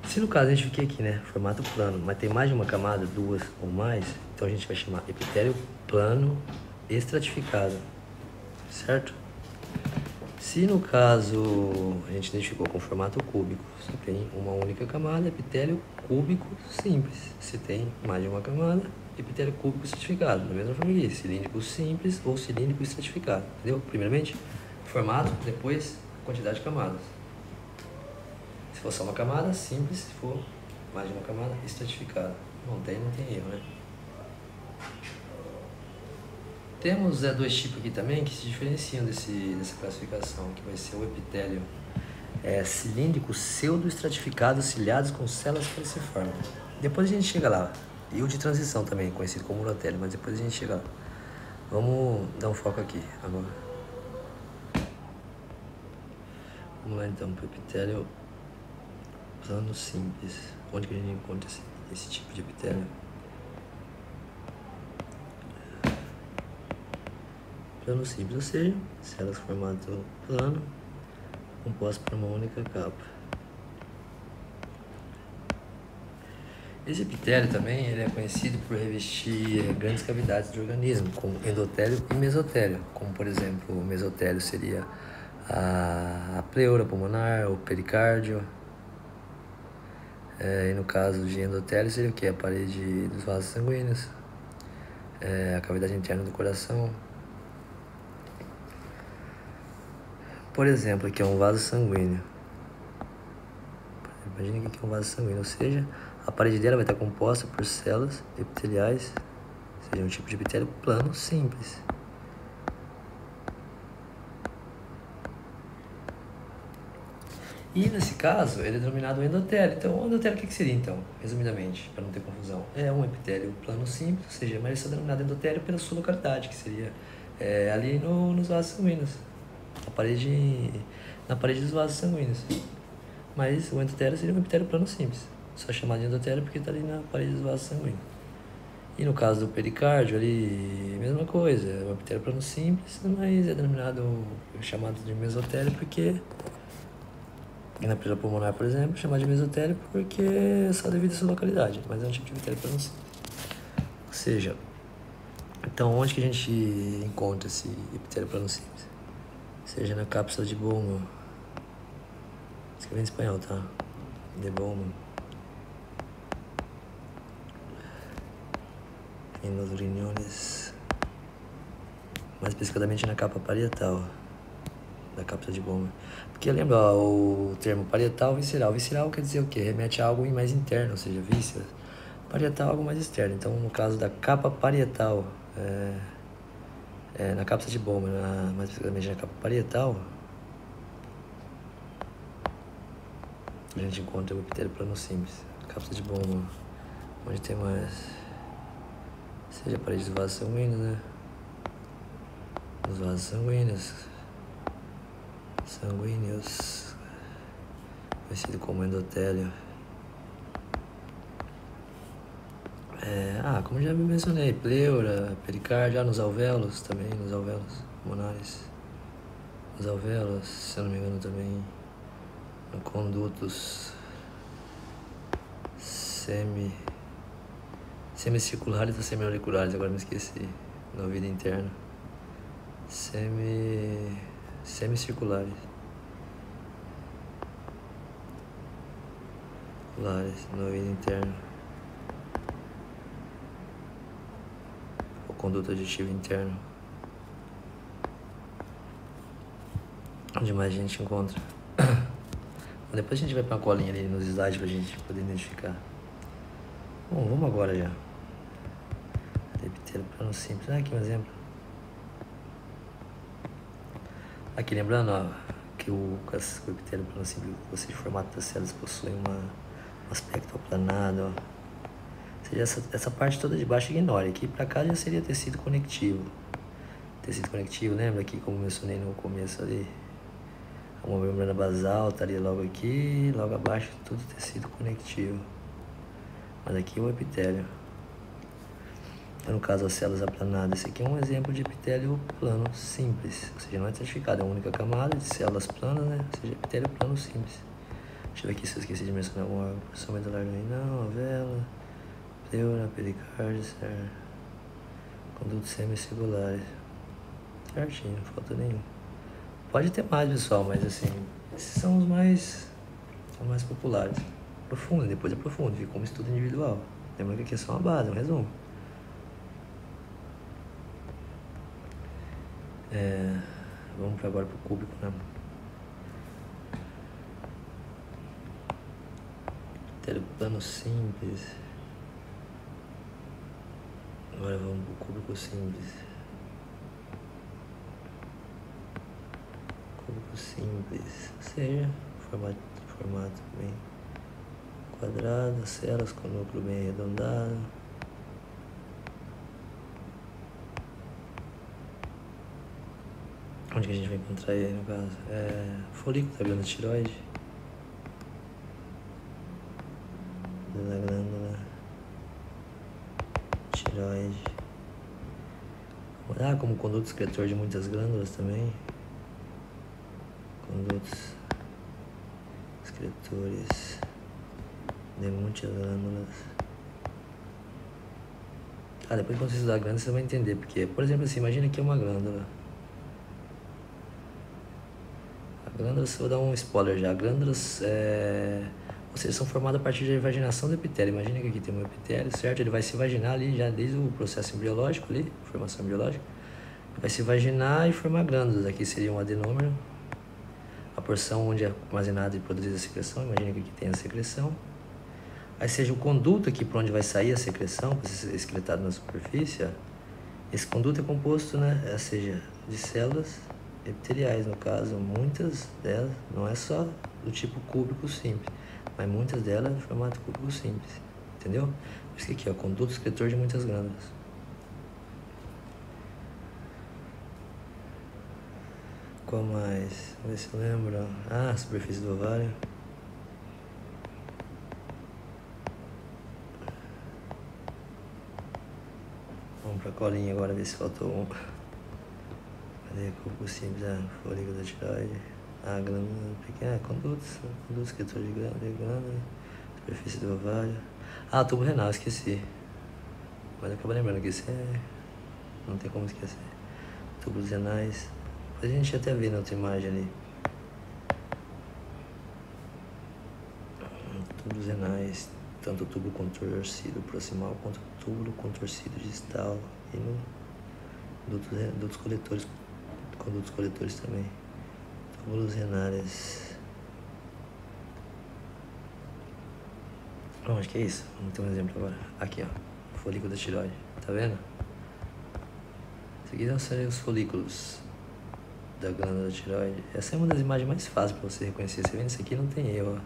Se no caso a gente fique aqui, né, formato plano, mas tem mais de uma camada, duas ou mais, então a gente vai chamar epitélio plano estratificado, certo? Se no caso a gente identificou com formato cúbico, só tem uma única camada, epitélio cúbico simples. Se tem mais de uma camada, epitélio cúbico estratificado, da mesma forma que cilíndrico simples ou cilíndrico estratificado, entendeu? Primeiramente, formato, depois quantidade de camadas. Se for só uma camada, simples. Se for mais de uma camada, estratificado. Não tem erro, né? Temos dois tipos aqui também que se diferenciam dessa classificação, que vai ser o epitélio cilíndrico pseudo-estratificado, ciliados com células falciformes. Depois a gente chega lá. E o de transição também, conhecido como urotélio, mas depois a gente chega lá. Vamos dar um foco aqui agora. Vamos lá então para o epitélio plano simples. Onde que a gente encontra esse tipo de epitélio? Plano simples, ou seja, células formato plano, compostas por uma única capa. Esse epitélio também ele é conhecido por revestir grandes cavidades do organismo, como endotélio e mesotélio, como por exemplo o mesotélio seria a pleura pulmonar, o pericárdio, e no caso de endotélio seria o que? A parede dos vasos sanguíneos, a cavidade interna do coração. Por exemplo, aqui é um vaso sanguíneo. Imagina que aqui é um vaso sanguíneo, ou seja, a parede dela vai estar composta por células epiteliais, ou seja, um tipo de epitélio plano simples. E nesse caso, ele é denominado endotélio. Então, o endotélio o que seria então, resumidamente, para não ter confusão? É um epitélio plano simples, ou seja, mas ele é denominado endotélio pela sua localidade, que seria ali nos vasos sanguíneos, na parede dos vasos sanguíneos. Mas o endotélio seria um epitélio plano simples, só chamado de endotélio porque está ali na parede dos vasos sanguíneos. E no caso do pericárdio, ali, mesma coisa, é um epitélio plano simples, mas é chamado de mesotélio porque, na pleura pulmonar, por exemplo, chamado de mesotélio porque é só devido à sua localidade, mas é um tipo de epitélio plano simples. Ou seja, então onde que a gente encontra esse epitélio plano simples? Seja na cápsula de Bowman. Escreve em espanhol, tá? De Bowman. E nos riñones. Mais especificamente na capa parietal da cápsula de Bowman. Porque lembra o termo parietal visceral. Visceral quer dizer o quê? Remete a algo mais interno, ou seja, vísceras. Parietal é algo mais externo. Então, no caso da capa parietal, na cápsula de Bowman, mais especificamente na capa parietal, a gente encontra o epitélio plano simples. Cápsula de Bowman, onde tem mais, seja a parede dos vasos sanguíneos, né? Os vasos sanguíneos, conhecido como endotélio. Como já me mencionei, pleura, pericárdio, nos alvéolos também, nos alvéolos pulmonares. Nos alvéolos, se eu não me engano também, no condutos semicirculares ou semiauriculares, agora me esqueci, no ouvido interno. Semicirculares. No ouvido interno. O conduto auditivo interno. Onde mais a gente encontra? Depois a gente vai pra uma colinha ali nos slides pra gente poder identificar. Bom, vamos agora já. Epitélio plano simples. Aqui um exemplo. Aqui lembrando, ó, que o epitélio plano simples, você de formato das células possui um aspecto aplanado, ó. Ou seja, essa parte toda de baixo ignore. Aqui pra cá já seria tecido conectivo. Tecido conectivo, lembra aqui como mencionei no começo ali? Uma membrana basal estaria logo aqui, logo abaixo tudo tecido conectivo. Mas aqui é o epitélio. No caso, as células aplanadas. Esse aqui é um exemplo de epitélio plano simples. Ou seja, não é estratificado, é uma única camada de células planas, né? Ou seja, epitélio plano simples. Deixa eu ver aqui se eu esqueci de mencionar alguma órgão. Porção medular do renal, alvéola, pleura, pericárdio, certo? Condutos semicirculares. Certinho, não falta nenhum. Pode ter mais, pessoal, mas assim, esses são os mais populares. Profundo, depois é profundo, fica como estudo individual. Lembra que aqui é só uma base, um resumo. Vamos agora para o cúbico, né? Plano simples. Agora vamos para o cúbico simples. Cúbico simples, ou seja, formato bem quadrado, células com núcleo bem arredondado. Onde que a gente vai encontrar ele, no caso? Folículo da glândula tireoide. Da glândula tireoide. Como conduto excretor de muitas glândulas também. Condutos excretores de muitas glândulas. Depois quando você estudar a glândula, você vai entender porque, por exemplo, assim, imagina que é uma glândula. Glândulas, vou dar um spoiler já. Glândulas, ou seja, são formadas a partir da vaginação do epitélio. Imagina que aqui tem um epitélio, certo? Ele vai se vaginar ali já desde o processo embriológico ali, formação embriológica. Vai se vaginar e formar glândulas. Aqui seria um adenômero, a porção onde é armazenada e produzida a secreção. Imagina que aqui tem a secreção. Aí seja o conduto aqui para onde vai sair a secreção, para ser excretado na superfície. Esse conduto é composto, né? Ou seja, de células epiteliais, no caso, muitas delas, não é só do tipo cúbico simples, mas muitas delas em formato cúbico simples, entendeu? Por isso que aqui, ó, conduto excretor de muitas glândulas. Qual mais? Vamos ver se eu lembro. Superfície do ovário. Vamos pra colinha agora, ver se faltou um. Cadê? Cúbico simples, folículo da tireoide. Glândula pequena, conduto excretor de glândula, superfície do ovário. Tubo renal, esqueci. Mas eu acabo lembrando que isso não tem como esquecer. Tubos renais. Depois a gente até vê na outra imagem ali. Tubos renais, tanto o tubo contorcido proximal quanto o túbulo contorcido distal. E no dutos coletores, condutos coletores também. Túbulos renários. Acho que é isso. Vamos ter um exemplo agora. Aqui, ó. Folículo da tireoide. Tá vendo? Isso aqui seriam os folículos da glândula da tireoide. Essa é uma das imagens mais fáceis para você reconhecer. Você vendo isso aqui, não tem erro, ó.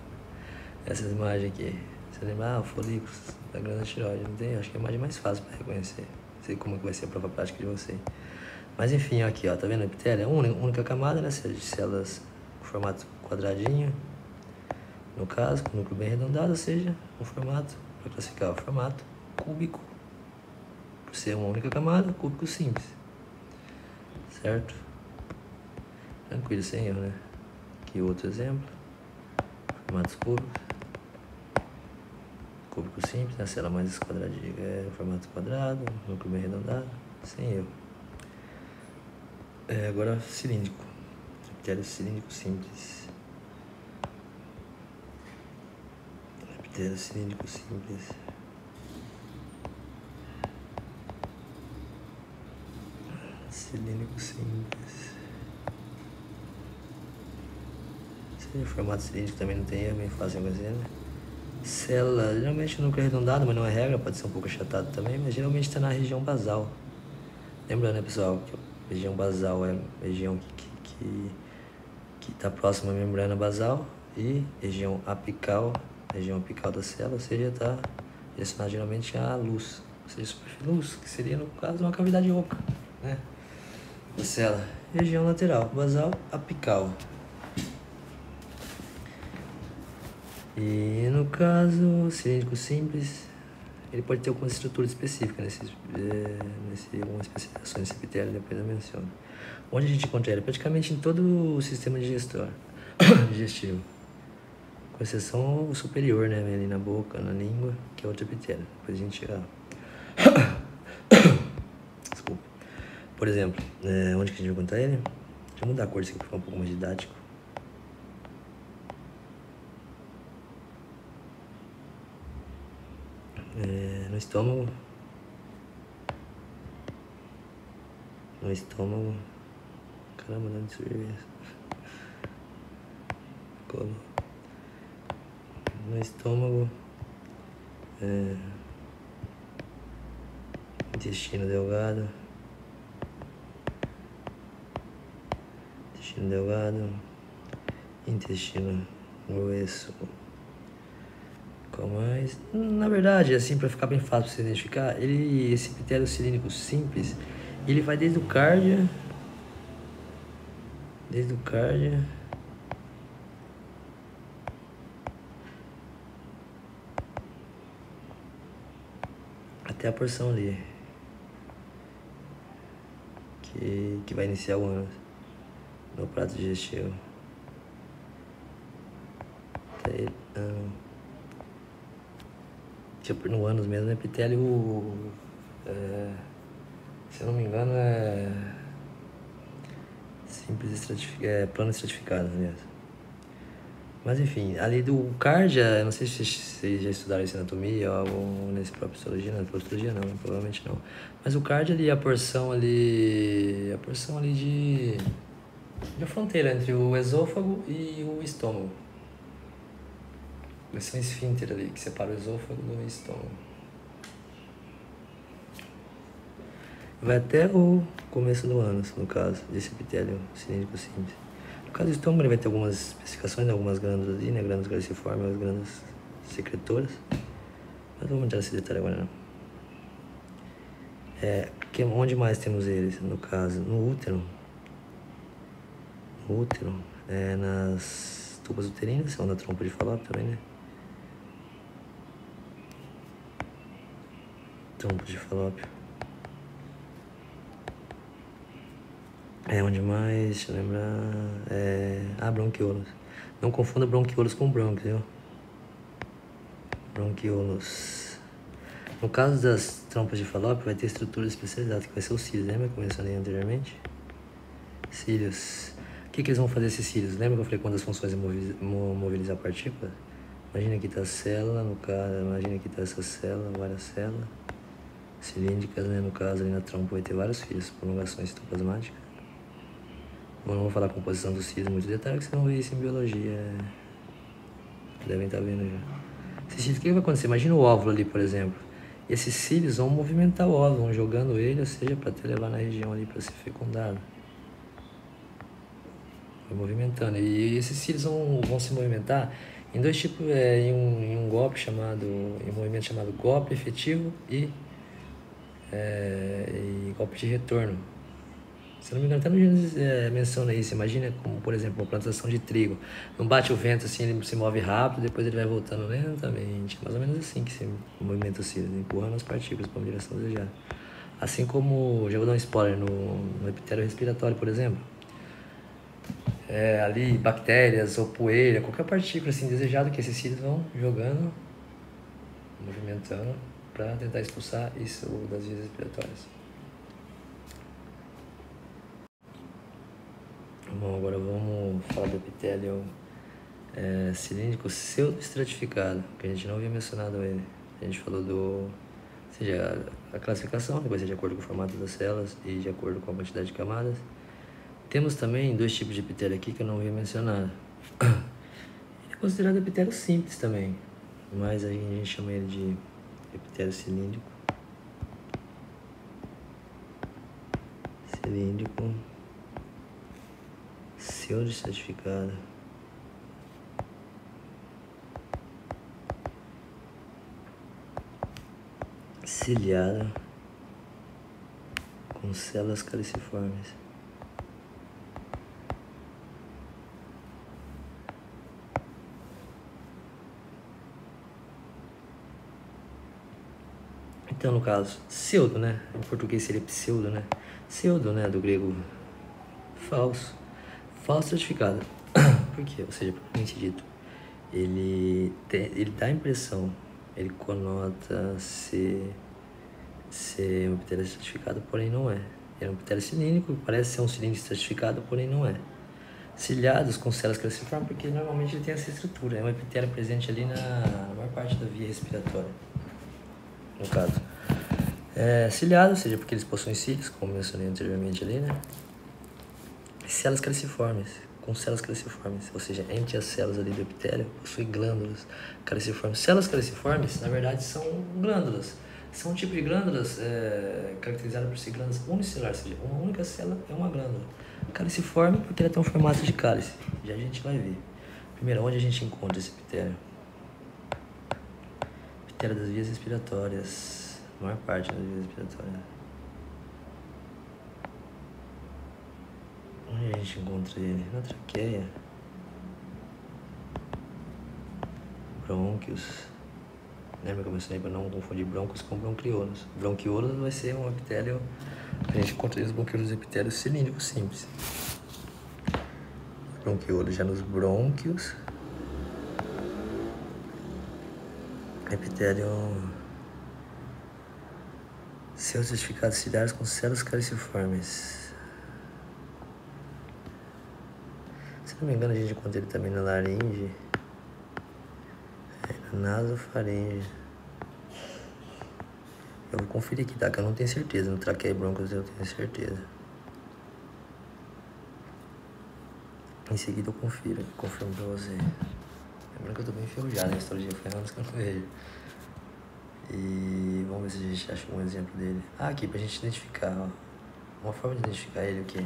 Essas imagens aqui. Você lembra? Folículos da glândula da tireoide. Não tem? Acho que é a imagem mais fácil para reconhecer. Não sei como que vai ser a prova prática de você. Mas enfim, aqui, ó, tá vendo o epitélio? É a única camada, né? De células com formato quadradinho. No caso, com núcleo bem arredondado, ou seja, um formato, para classificar o formato cúbico, por ser uma única camada, cúbico simples, certo? Tranquilo, sem erro, né? Aqui outro exemplo, formatos cúbicos, cúbico simples, a célula mais quadradinha, formato quadrado, núcleo bem arredondado, sem erro. Agora cilíndrico, epitélio cilíndrico simples. Epitélio cilíndrico simples. Cilíndrico simples. Esse formato cilíndrico também não tem erro, bem fácil de fazer, né? Célula, geralmente nunca é arredondado, mas não é regra, pode ser um pouco achatado também, mas geralmente está na região basal. Lembrando, né, pessoal, que a região basal é a região que está próxima à membrana basal, e região apical da célula, ou seja, está direcionada geralmente à luz, ou seja, superluz, que seria no caso uma cavidade oca, né, da célula. Região lateral, basal, apical. E no caso cilíndrico simples, ele pode ter alguma estrutura específica algumas especificações desse epitélio, depois eu menciono. Onde a gente encontra ele? Praticamente em todo o sistema digestivo, com exceção o superior, né, ali na boca, na língua, que é outro epitélio. Depois a gente chega lá. Desculpa. Por exemplo, onde que a gente vai encontrar ele? Deixa eu mudar a cor disso aqui para ficar um pouco mais didático. No estômago. Caramba, de onde surgiu isso? No estômago. Intestino delgado. Intestino grueso. Qual mais? Na verdade, assim, para ficar bem fácil para você identificar, esse epitélio cilíndrico simples, ele vai desde o cárdia, até a porção ali que vai iniciar o ânus no prato digestivo. Tipo, no ânus mesmo, epitélio, se eu não me engano, é simples plano estratificado, aliás. Mas enfim, ali do cárdia, eu não sei se vocês já estudaram isso em anatomia ou nesse próprio histologia, na histologia não, provavelmente não. Mas o cárdia ali, a porção ali de fronteira entre o esôfago e o estômago. Vai ser um esfíncter ali, que separa o esôfago do estômago. Vai até o começo do ânus, no caso, desse epitélio cilíndrico simples. No caso do estômago, ele vai ter algumas especificações, algumas glândulas ali, né? Glândulas galiciformes, glândulas secretoras. Mas não vamos entrar nesse detalhe agora, não. Onde mais temos eles? No caso, no útero. Nas tubas uterinas, são da trompa de Falópio também, né? Trompa de Falópio. Onde mais? Deixa eu lembrar. Bronquiolos. Não confunda bronquiolos com brônquios, viu? Bronquiolos. No caso das trompas de Falópio, vai ter estrutura especializada, que vai ser os cílios. Lembra que eu mencionei anteriormente? Cílios. O que eles vão fazer esses cílios? Lembra que eu falei quando as funções é mobilizar partículas? Imagina que está a célula, no caso, imagina que está essa célula, várias células cilíndricas, né? No caso, ali na trompa vai ter vários cílios, prolongações citoplasmáticas. Bom, não vou falar a composição dos cílios muito detalhe, que vocês vão ver isso em biologia. Devem estar vendo já. Esses cílios, o que vai acontecer? Imagina o óvulo ali, por exemplo. Esses cílios vão movimentar o óvulo, vão jogando ele, ou seja, para até levar na região ali para ser fecundado. Vai movimentando. E esses cílios vão se movimentar em dois tipos, em um movimento chamado golpe efetivo e golpe de retorno. Se não me engano, até no Gênesis menciona isso. Imagina como, por exemplo, uma plantação de trigo. Não bate o vento assim, ele se move rápido, depois ele vai voltando lentamente. Mais ou menos assim que se movimenta o cílios, empurrando as partículas para uma direção desejada. Assim como, já vou dar um spoiler, no epitélio respiratório, por exemplo. Ali, bactérias ou poeira, qualquer partícula assim desejada que esses cílios vão jogando, movimentando, para tentar expulsar isso das vias respiratórias. Bom, agora vamos falar do epitélio cilíndrico pseudoestratificado, que a gente não havia mencionado ele. A gente falou do... seja a classificação, que vai ser de acordo com o formato das células e de acordo com a quantidade de camadas. Temos também dois tipos de epitélio aqui que eu não havia mencionado. Ele é considerado epitélio simples também, mas a gente chama ele de epitélio cilíndrico. Cilíndrico pseudoestratificado. Ciliado com células caliciformes. Então, no caso, pseudo, né? Em português seria pseudo, né? Pseudo, né? Do grego falso. Falso certificado. Por quê? Ou seja, propriamente dito, ele dá a impressão, ele conota ser um epitélio estratificado, porém não é. É um epitélio cilíndrico, parece ser um cilindro estratificado, porém não é. Ciliados com células caliciformes, porque normalmente ele tem essa estrutura. É um epitélio presente ali na maior parte da via respiratória, no caso. Ciliado, ou seja, porque eles possuem cílios, como mencionei anteriormente ali, né? Células caliciformes, com células caliciformes, ou seja, entre as células ali do epitélio, possui glândulas caliciformes. Células caliciformes, na verdade, são glândulas. São um tipo de glândulas caracterizadas por ser glândulas unicelares, ou seja, uma única célula é uma glândula. Caliciforme porque ela tem um formato de cálice, já a gente vai ver. Primeiro, onde a gente encontra esse epitélio? Epitélio das vias respiratórias, a maior parte das vias respiratórias. Onde a gente encontra ele? Na traqueia. Brônquios. Lembra que eu mencionei para não confundir brônquios com bronquiolos? Bronquiolos vai ser um epitélio... A gente encontra os bronquiolos epitélios cilíndricos simples. Bronquiolos já nos brônquios. Epitélio... Células certificadas ciliares com células caliciformes. Se não me engano, a gente encontra ele também na laringe. Na nasofaringe. Eu vou conferir aqui, tá? Que eu não tenho certeza. No traqueia e brônquios eu tenho certeza. Em seguida eu confirmo pra você. Lembrando que eu tô bem enferrujado na histologia, foi anos que eu não vejo. E vamos ver se a gente acha um exemplo dele. Aqui, pra gente identificar, ó. Uma forma de identificar ele, o quê?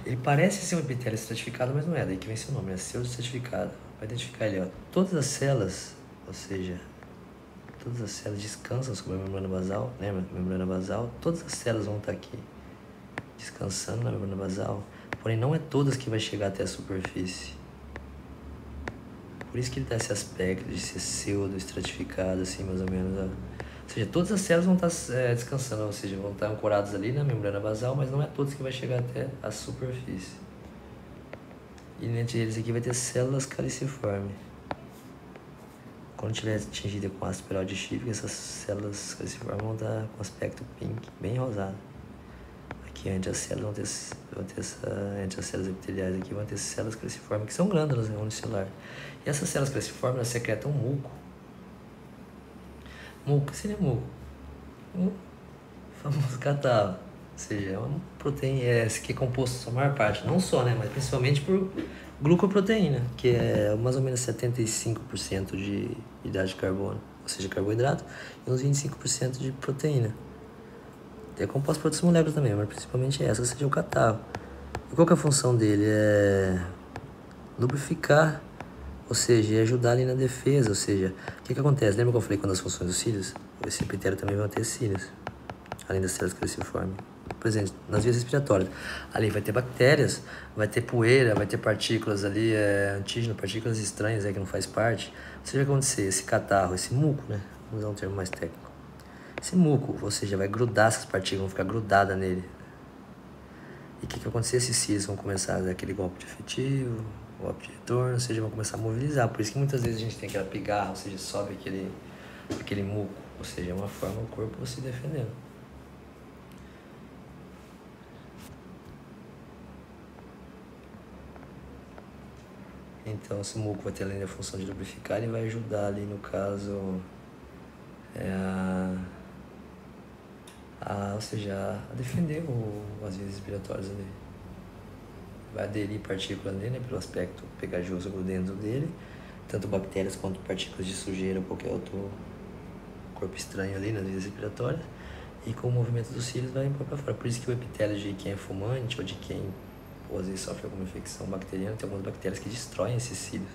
Ele parece ser um epitélio estratificado, mas não é. Daí que vem seu nome, é pseudoestratificado. Para identificar ele, ó. Todas as células, ou seja, todas as células descansam sobre a membrana basal. Lembra? Membrana basal. Todas as células vão estar aqui descansando na membrana basal. Porém, não é todas que vai chegar até a superfície. Por isso que ele dá esse aspecto de ser pseudo-estratificado, assim, mais ou menos. Ó. Ou seja, todas as células vão estar descansando, ou seja, vão estar ancoradas ali na membrana basal, mas não é todas que vai chegar até a superfície. E entre eles aqui vai ter células caliciformes. Quando estiver atingida com ácido peroxístico, essas células caliciformes vão estar com aspecto pink, bem rosado. Aqui entre as células entre as células epiteliais aqui vão ter células caliciformes, que são glândulas unicelular. E essas células caliciformes, elas secretam muco. Muco, o que seria muco? O famoso catarro. Ou seja, é uma proteína que é composto, a maior parte, não só, né, mas principalmente por glucoproteína, que é mais ou menos 75% de hidrato de carbono, ou seja, carboidrato, e uns 25% de proteína. É composto por outras moléculas também, mas principalmente essa, ou seja, o catarro. E qual que é a função dele? É lubrificar, ou seja, ajudar ali na defesa, ou seja, o que acontece? Lembra que eu falei quando as funções dos cílios? Esse epitélio também vai ter cílios, além das células caliciformes, por exemplo, nas vias respiratórias. Ali vai ter bactérias, vai ter poeira, vai ter partículas ali, antígeno, partículas estranhas que não faz parte. Ou seja, vai acontecer esse catarro, esse muco, né? Vamos usar um termo mais técnico. Esse muco, ou seja, vai grudar essas partículas, vão ficar grudadas nele. E o que vai acontecer? Esses cílios vão começar a dar aquele golpe de efetivo, golpe de retorno, ou seja, vão começar a mobilizar. Por isso que muitas vezes a gente tem aquela pigarra, ou seja, sobe aquele muco. Ou seja, é uma forma do corpo se defendendo. Então, esse muco vai ter além da função de lubrificar, ele vai ajudar ali, no caso, ou seja, a defender as vias respiratórias ali. Vai aderir partículas nele, né, pelo aspecto pegajoso grudento dele, tanto bactérias quanto partículas de sujeira ou qualquer outro corpo estranho ali nas vias respiratórias, e com o movimento dos cílios vai pôr para fora. Por isso que o epitélio de quem é fumante ou de quem ou às vezes sofre alguma infecção bacteriana, tem algumas bactérias que destroem esses cílios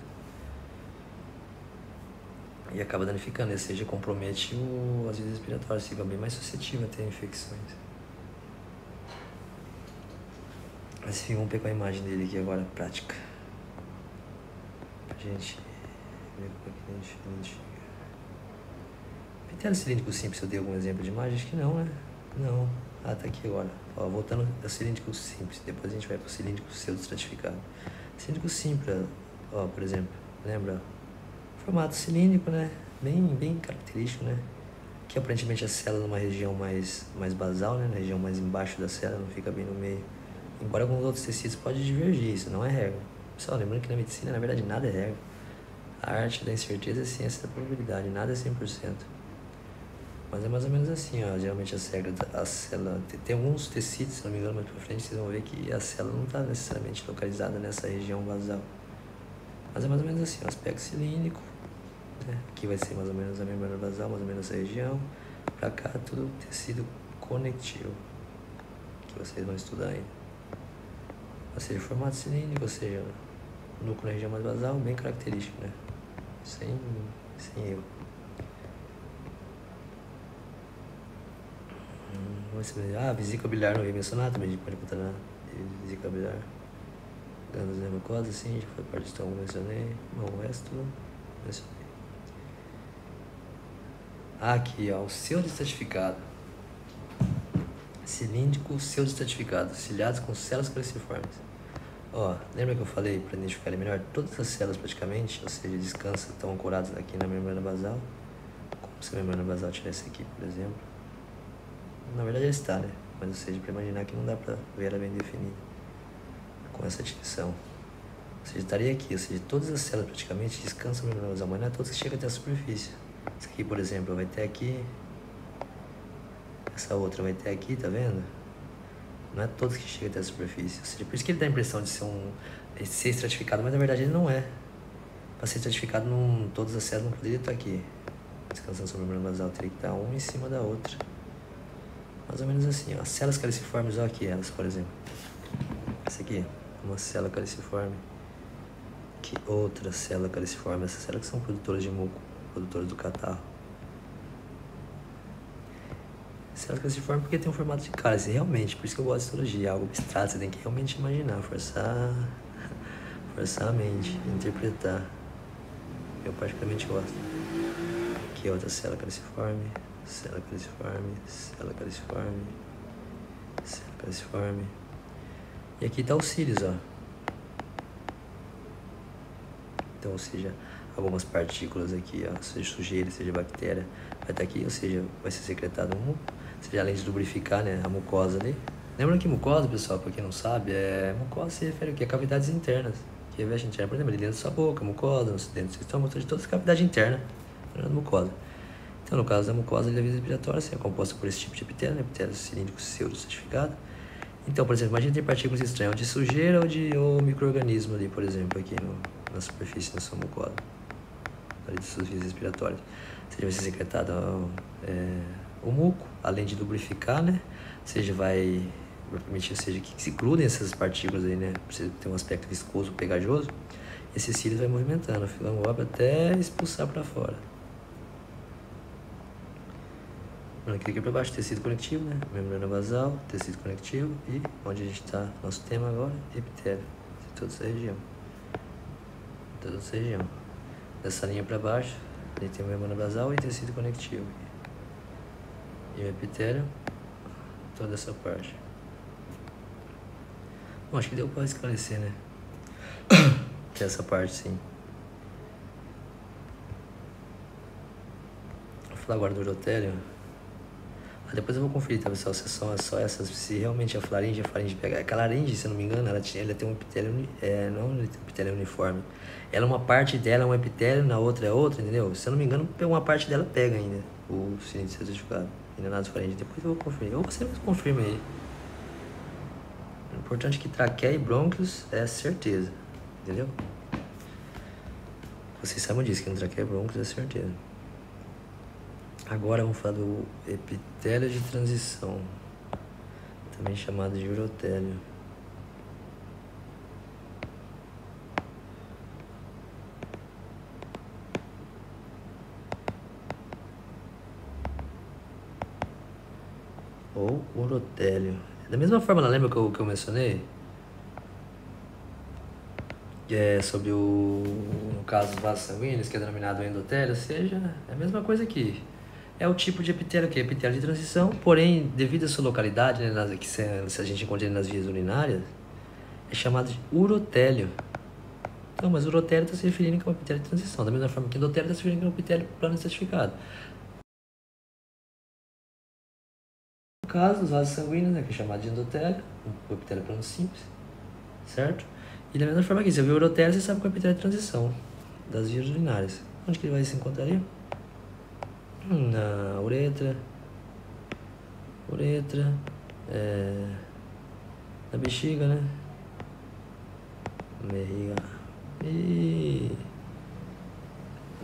e acaba danificando, ou seja, compromete as vias respiratórias, fica bem mais suscetível a ter infecções. Mas enfim, vamos pegar a imagem dele aqui agora, prática, pra gente ver como é que a gente identifica. Epitélio cilíndrico simples, eu dei algum exemplo de imagem? Acho que não, né? Não. Ah, tá aqui agora. Ó, voltando ao cilíndrico simples, depois a gente vai pro cilíndrico pseudoestratificado. Cilíndrico simples, ó, por exemplo, lembra? Formato cilíndrico, né? Bem característico, né? Que aparentemente a célula numa região mais basal, né? Na região mais embaixo da célula, não fica bem no meio. Embora alguns outros tecidos podem divergir, isso não é regra. Pessoal, lembrando que na medicina, na verdade, nada é regra. A arte da incerteza é a ciência da probabilidade, nada é 100%. Mas é mais ou menos assim, ó. Geralmente a célula tem alguns tecidos, se não me engano, mais pra frente vocês vão ver que a célula não está necessariamente localizada nessa região basal. Mas é mais ou menos assim, o aspecto cilíndrico, né? Aqui vai ser mais ou menos a membrana basal, mais ou menos essa região. Pra cá, tudo tecido conectivo, que vocês vão estudar ainda. Ou seja, formato cilíndrico, ou seja, núcleo na região mais basal, bem característico, né? Sem erro. Vesícula biliar não veio mencionado, também a gente pode botar na vesícula biliar. Glândulas da mucosa, sim, já foi parte do estômago, mencionei. Não, o resto, mencionei. Aqui, ó, o pseudoestratificado. Cilíndrico pseudoestratificado, ciliados com células caliciformes. Ó, lembra que eu falei, para identificar ele melhor, todas as células praticamente, ou seja, descansam, estão ancoradas aqui na membrana basal. Como se a membrana basal tivesse aqui, por exemplo. Na verdade ela está, né? Mas ou seja, para imaginar que não dá para ver ela bem definida com essa descrição. Ou seja, estaria aqui, ou seja, todas as células praticamente descansam na membrana basal, mas não é todas que chegam até a superfície. Essa aqui, por exemplo, vai ter aqui, essa outra vai ter aqui, tá vendo? Não é todos que chegam até a superfície. Ou seja, por isso que ele dá a impressão de ser estratificado, mas na verdade ele não é. Para ser estratificado, todas as células não poderiam estar aqui descansando sobre a membrana basal, teria que estar uma em cima da outra. Mais ou menos assim, ó. As células caliciformes, olha aqui elas, por exemplo. Essa aqui, uma célula caliciforme. Que outra célula caliciforme. Essas células que são produtoras de muco, produtoras do catarro. Células caliciformes porque tem um formato de cálice, realmente. Por isso que eu gosto de histologia, algo abstrato. Você tem que realmente imaginar, forçar a mente, interpretar. Eu particularmente gosto. Aqui outra célula caliciforme. Célula caliciforme, célula caliciforme, célula caliciforme. E aqui tá os cílios, ó. Então, ou seja, algumas partículas aqui, ó, seja sujeira, seja bactéria, vai estar aqui, ou seja, vai ser secretado um muco. Ou seja, além de lubrificar, né, a mucosa ali. Lembra que mucosa, pessoal, pra quem não sabe, mucosa se refere ao quê? A cavidades internas, que reveste interna, por exemplo, ali dentro da sua boca, mucosa, dentro do seu estômago, de toda a cavidade interna, da mucosa. Então, no caso da mucosa da via respiratória, assim, é composta por esse tipo de epitélio, né? Epitélio cilíndrico pseudoestratificado. Então, por exemplo, imagina ter partículas estranhas, de sujeira ou micro-organismo ali, por exemplo, aqui na superfície da sua mucosa, ali das suas vias respiratórias. Ou seja, vai ser secretado o muco, além de lubrificar, né? Ou seja, vai permitir, ou seja, que se grudem essas partículas aí, né? Pra você ter um aspecto viscoso, pegajoso. Esse cílios vai movimentando a filangópia até expulsar para fora. Aqui para baixo, tecido conectivo, né? Membrana basal, tecido conectivo e onde a gente está, nosso tema agora, epitélio, de toda essa região. Toda essa região. Dessa linha para baixo, a gente tem membrana basal e tecido conectivo. E o epitélio, toda essa parte. Bom, acho que deu para esclarecer, né? Que é essa parte, sim. Vou falar agora do urotélio. Depois eu vou conferir, tá, pessoal, se são só essas, se realmente a faringe pega. Aquela laringe, se eu não me engano, ela tem um epitélio, não um epitélio uniforme. Ela, uma parte dela é um epitélio, na outra é outra, entendeu? Se eu não me engano, uma parte dela pega ainda o cilindro certificado, ainda na faringe. Depois eu vou conferir, ou você mesmo confirma aí. O importante é que traqueia e brônquios é certeza, entendeu? Vocês sabem disso, que no traqueia e brônquios é certeza. Agora vamos falar do epitélio de transição, também chamado de urotélio. Ou urotélio. Da mesma forma, lembra que eu mencionei? Que é sobre no caso dos vasos sanguíneos, que é denominado endotélio, ou seja, é a mesma coisa aqui. É o tipo de epitélio que é epitélio de transição, porém, devido à sua localidade, né, que se a gente encontra ele nas vias urinárias, é chamado de urotélio. Então, mas urotélio está se referindo que é um epitélio de transição, da mesma forma que endotélio está se referindo que é um epitélio plano estratificado. No caso, os vasos sanguíneos, né, que é chamado de endotélio, o epitélio plano simples, certo? E da mesma forma aqui, você viu o urotélio, você sabe que é o epitélio de transição das vias urinárias. Onde que ele vai se encontrar ali? Na uretra, na bexiga, né? Barriga. E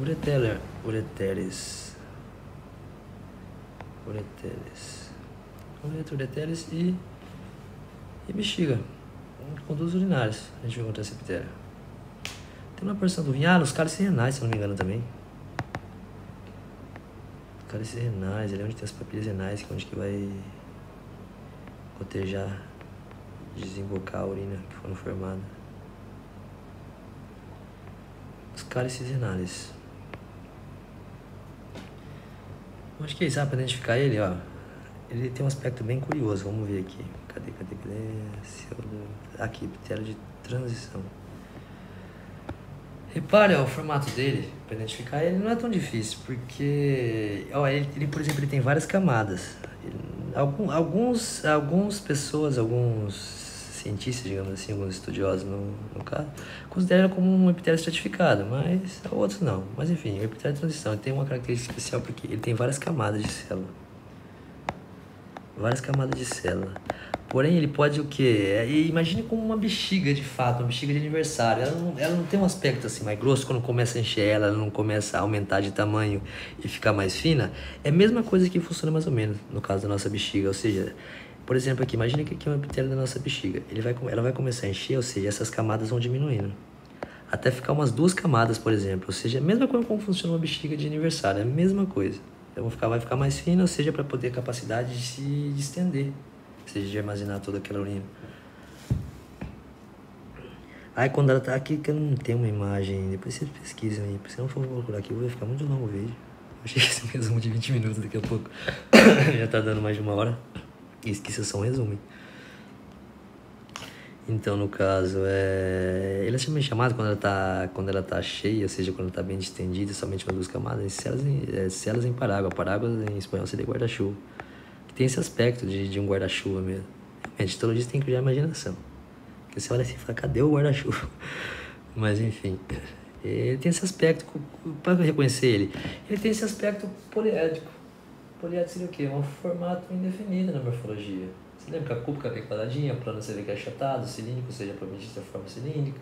ureteres, ureteres e bexiga, condutos urinários. A gente vai encontrar esse epitélio. Tem uma porção do rim, os cálices renais, se eu não me engano também. Cálices renais, ali é onde tem as papilhas renais, que é onde que vai gotejar, desembocar a urina que foram formadas. Os cálices renais. Acho que é isso, para identificar ele, ó. Ele tem um aspecto bem curioso, vamos ver aqui. Cadê? Aqui, epitélio de transição. Repare, ó, o formato dele, para identificar ele não é tão difícil, porque ó, ele, por exemplo, ele tem várias camadas. Alguns cientistas, digamos assim, alguns estudiosos no caso, consideram como um epitélio estratificado, mas outros não. Mas enfim, o epitélio de transição ele tem uma característica especial porque ele tem várias camadas de célula. Porém, ele pode o quê? Imagine como uma bexiga de fato, uma bexiga de aniversário. Ela não tem um aspecto assim mais grosso quando começa a encher ela não começa a aumentar de tamanho e ficar mais fina. É a mesma coisa que funciona mais ou menos no caso da nossa bexiga. Ou seja, por exemplo, aqui, imagine que aqui é um epitélio da nossa bexiga. Ela vai começar a encher, ou seja, essas camadas vão diminuindo. Até ficar umas 2 camadas, por exemplo. Ou seja, é a mesma coisa como funciona uma bexiga de aniversário. É a mesma coisa. Então vai ficar mais fina, ou seja, para poder a capacidade de se estender. Ou seja, de armazenar toda aquela urina. Aí quando ela tá aqui, que eu não tenho uma imagem, depois vocês pesquisem aí. Se não for procurar aqui, vai ficar muito longo o vídeo. Achei que esse resumo de 20 minutos daqui a pouco. Já tá dando mais de 1 hora. E isso é só um resumo. Então, no caso, ele é chamado quando ela tá cheia, ou seja, quando ela tá bem distendida, somente umas 2 camadas, células em parágua. Parágua em espanhol seria guarda-chuva. Que tem esse aspecto de um guarda-chuva mesmo. Realmente, todo dia tem que criar imaginação. Porque você olha assim e fala, cadê o guarda-chuva? Mas, enfim, ele tem esse aspecto, para reconhecer ele tem esse aspecto poliédrico. Poliédrico seria o quê? Um formato indefinido na morfologia. Você lembra que a cúbica é quadradinha, a plana você vê que é achatado, cilíndrico, ou seja, provavelmente tem forma cilíndrica.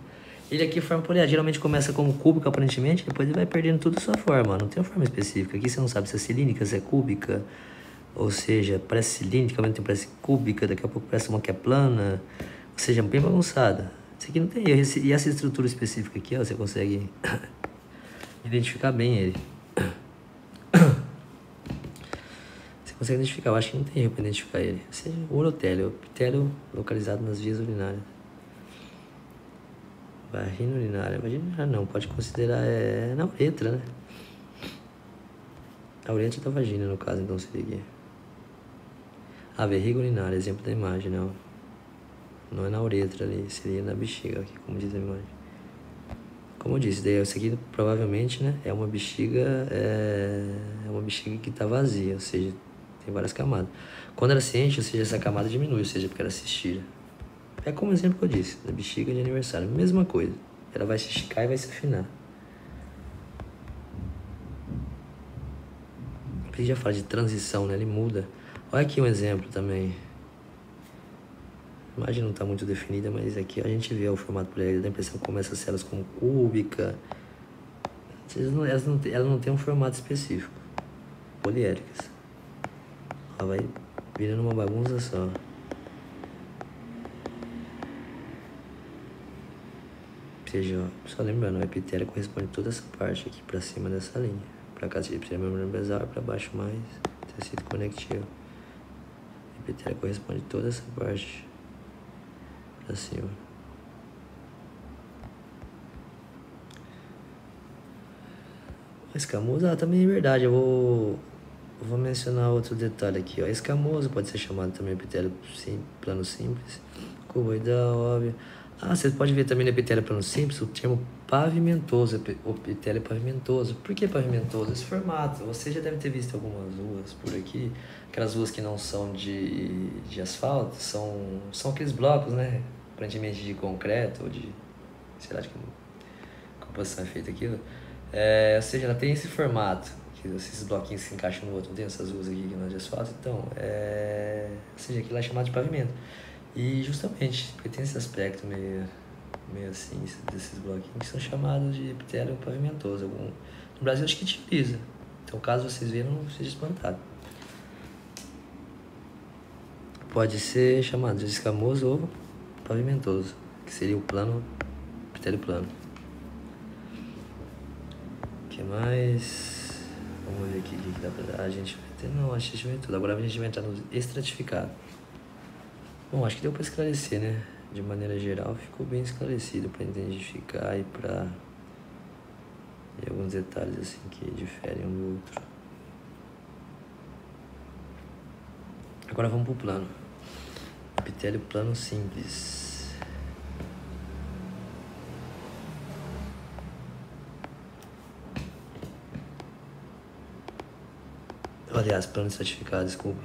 Ele aqui forma poliédrica, geralmente começa como cúbica aparentemente, depois ele vai perdendo tudo a sua forma, não tem uma forma específica. Aqui você não sabe se é cilíndrica, se é cúbica, ou seja, parece cilíndrica, mas parece cúbica, daqui a pouco parece uma que é plana, ou seja, bem bagunçada. Isso aqui não tem erro, e essa estrutura específica aqui, ó, você consegue identificar bem ele. consegue identificar. Eu acho que não tem erro para identificar ele. Ou seja, o urotélio, o epitélio localizado nas vias urinárias. Vagina urinária. Vagina urinária não, pode considerar na uretra, né? A uretra da vagina, no caso, então seria aqui. A vejiga urinária, exemplo da imagem, não. Não é na uretra ali, seria na bexiga, aqui, como diz a imagem. Como eu disse, daí isso aqui provavelmente, né, é uma bexiga que está vazia, ou seja, tem várias camadas. Quando ela se enche, ou seja, essa camada diminui, ou seja, porque ela se estira. É como o exemplo que eu disse, da bexiga de aniversário, mesma coisa. Ela vai se esticar e vai se afinar. A gente já fala de transição, né, ele muda. Olha aqui um exemplo também. A imagem não está muito definida, mas aqui a gente vê o formato poliédrico, dá a impressão que começa as células como cúbica. Elas não têm um formato específico. Poliédricas. Ela vai virando uma bagunça só. Ou seja, só lembrando, o epitélio corresponde a toda essa parte aqui para cima dessa linha. Para cá, epitélio membrana basal, para baixo mais tecido conectivo. O epitélio corresponde a toda essa parte para cima. Escamoso, também é verdade. Eu vou mencionar outro detalhe aqui, ó. Escamoso pode ser chamado também epitélio plano simples, cuboidal, óbvio. Você pode ver também no epitélio plano simples o termo pavimentoso, o epitélio pavimentoso. Por que pavimentoso? Esse formato, você já deve ter visto algumas ruas por aqui, aquelas ruas que não são de asfalto, são aqueles blocos, né? Aparentemente de concreto ou de, sei lá, de que composição é feita aquilo. Ou seja, ela tem esse formato, que esses bloquinhos se encaixam no outro, não tem essas ruas aqui que não é de asfalto, então, ou seja, aquilo é chamado de pavimento. E justamente, porque tem esse aspecto meio assim, desses bloquinhos, que são chamados de epitélio pavimentoso. No Brasil acho que utiliza, então caso vocês vejam, não seja espantado. Pode ser chamado de escamoso ou pavimentoso, que seria o plano, epitélio plano. O que mais? Vamos ver aqui o que dá pra dar. A gente vai ter. Não, acho que a gente vai ter tudo. Agora a gente vai entrar no estratificado. Bom, acho que deu para esclarecer, né? De maneira geral, ficou bem esclarecido para identificar e para alguns detalhes assim que diferem um do outro. Agora vamos pro plano. Epitélio plano simples. Aliás, plano estratificado, desculpa.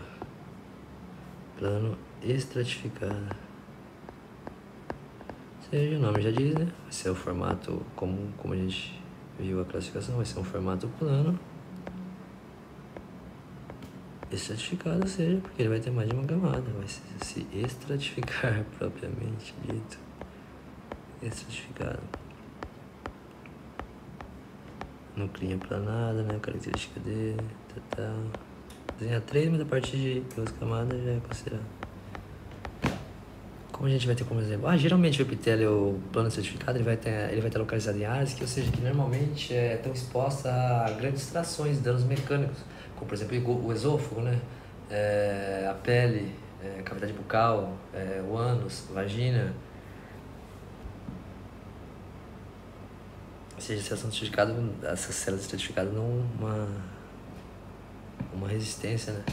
Plano estratificado. Seja, o nome já diz, né? Vai ser o formato comum, como a gente viu a classificação, vai ser um formato plano. Estratificado, ou seja, porque ele vai ter mais de uma camada, vai se estratificar propriamente dito. Estratificado. Núcleo aplanado, né? Característica dele, tal. Desenha 3, mas a partir de 2 camadas já é considerado. Como a gente vai ter como exemplo? Geralmente o epitélio plano estratificado ele vai estar localizado em áreas que, ou seja, que normalmente estão expostas a grandes trações, danos mecânicos, como por exemplo o esôfago, né? A pele, a cavidade bucal, o ânus, vagina. Ou seja, essas células estratificadas não uma resistência, né?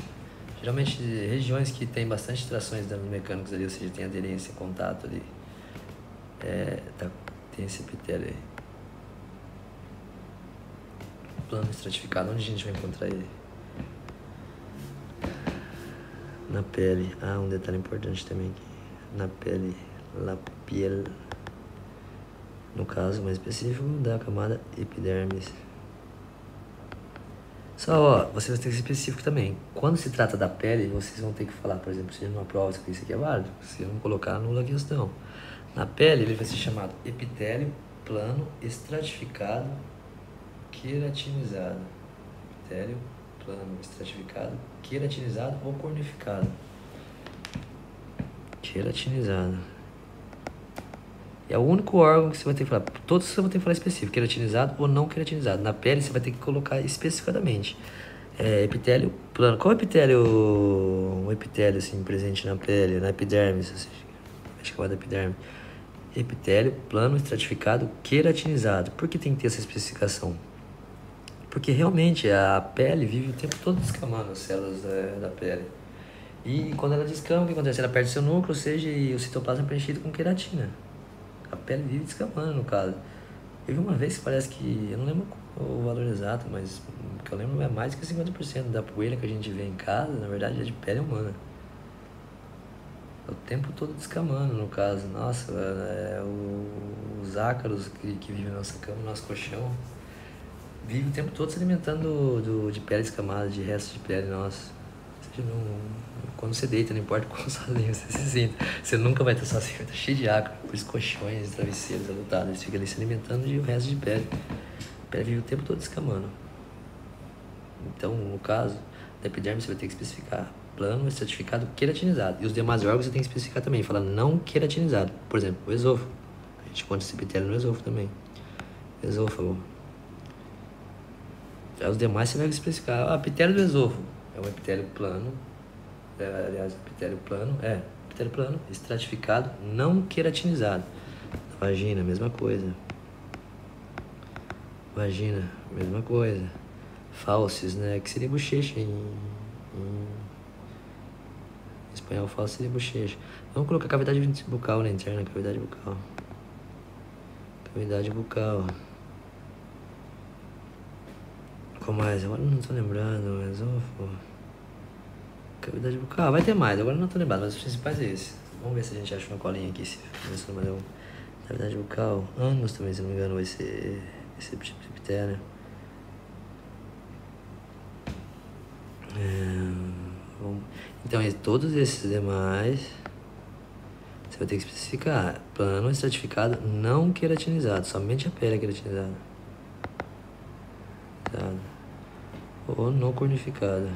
Geralmente regiões que tem bastante trações de danos mecânicos ali, ou seja, tem aderência, contato ali, tem esse epitélio aí. Plano estratificado, onde a gente vai encontrar ele? Na pele. Um detalhe importante também aqui. Na pele, la piel. No caso mais específico da camada epidermis. Só, você vai ter que ser específico também. Quando se trata da pele, vocês vão ter que falar, por exemplo, se numa prova se isso aqui é válido, se não colocar, anula a questão. Na pele, ele vai ser chamado epitélio plano estratificado queratinizado. Epitélio plano estratificado queratinizado ou cornificado. Queratinizado. É o único órgão que você vai ter que falar. Todos você vai ter que falar específico, queratinizado ou não queratinizado. Na pele você vai ter que colocar especificadamente. Epitélio plano. Qual epitélio? Um epitélio assim presente na pele, na epiderme, é chamado epiderme. Epitélio plano estratificado queratinizado. Por que tem que ter essa especificação? Porque realmente a pele vive o tempo todo descamando as células da pele. E quando ela descama, o que acontece? Ela perde seu núcleo, ou seja, e o citoplasma é preenchido com queratina. A pele vive descamando, no caso. Eu vi uma vez que parece que, eu não lembro o valor exato, mas o que eu lembro é mais que 50% da poeira que a gente vê em casa, na verdade, é de pele humana. O tempo todo descamando, no caso. Nossa, os ácaros que vivem na nossa cama, no nosso colchão, vivem o tempo todo se alimentando de pele descamada, de restos de pele nossa. Ou seja, quando você deita, não importa qual sozinho você se sinta, você nunca vai estar sozinho, tá cheio de ácaro, por isso colchões, travesseiros adotados, eles ficam ali se alimentando de resto de pele. A pele vive o tempo todo descamando. Então, no caso da epiderme, você vai ter que especificar plano estratificado queratinizado. E os demais órgãos você tem que especificar também, falar não queratinizado. Por exemplo, o esôfago. A gente conta esse epitélio no esôfago também. Esôfago. Os demais você vai especificar. Epitélio do esôfago. É um epitélio plano. Aliás, epitélio plano, estratificado, não queratinizado. Vagina, mesma coisa. Vagina, mesma coisa. Fauces, né? Que seria bochecha em espanhol. Fauces seria bochecha. Vamos colocar cavidade bucal na interna, cavidade bucal. Cavidade bucal. Qual mais? Agora não tô lembrando, esôfago. Cavidade bucal. Vai ter mais, agora não tô lembrando, mas os principais é esse. Vamos ver se a gente acha uma colinha aqui, se não mais um. Cavidade bucal. Ânus também, se não me engano, vai ser esse tipo de epitélio. Então, todos esses demais você vai ter que especificar. Plano estratificado não queratinizado. Somente a pele é queratinizada. Ou não cornificada.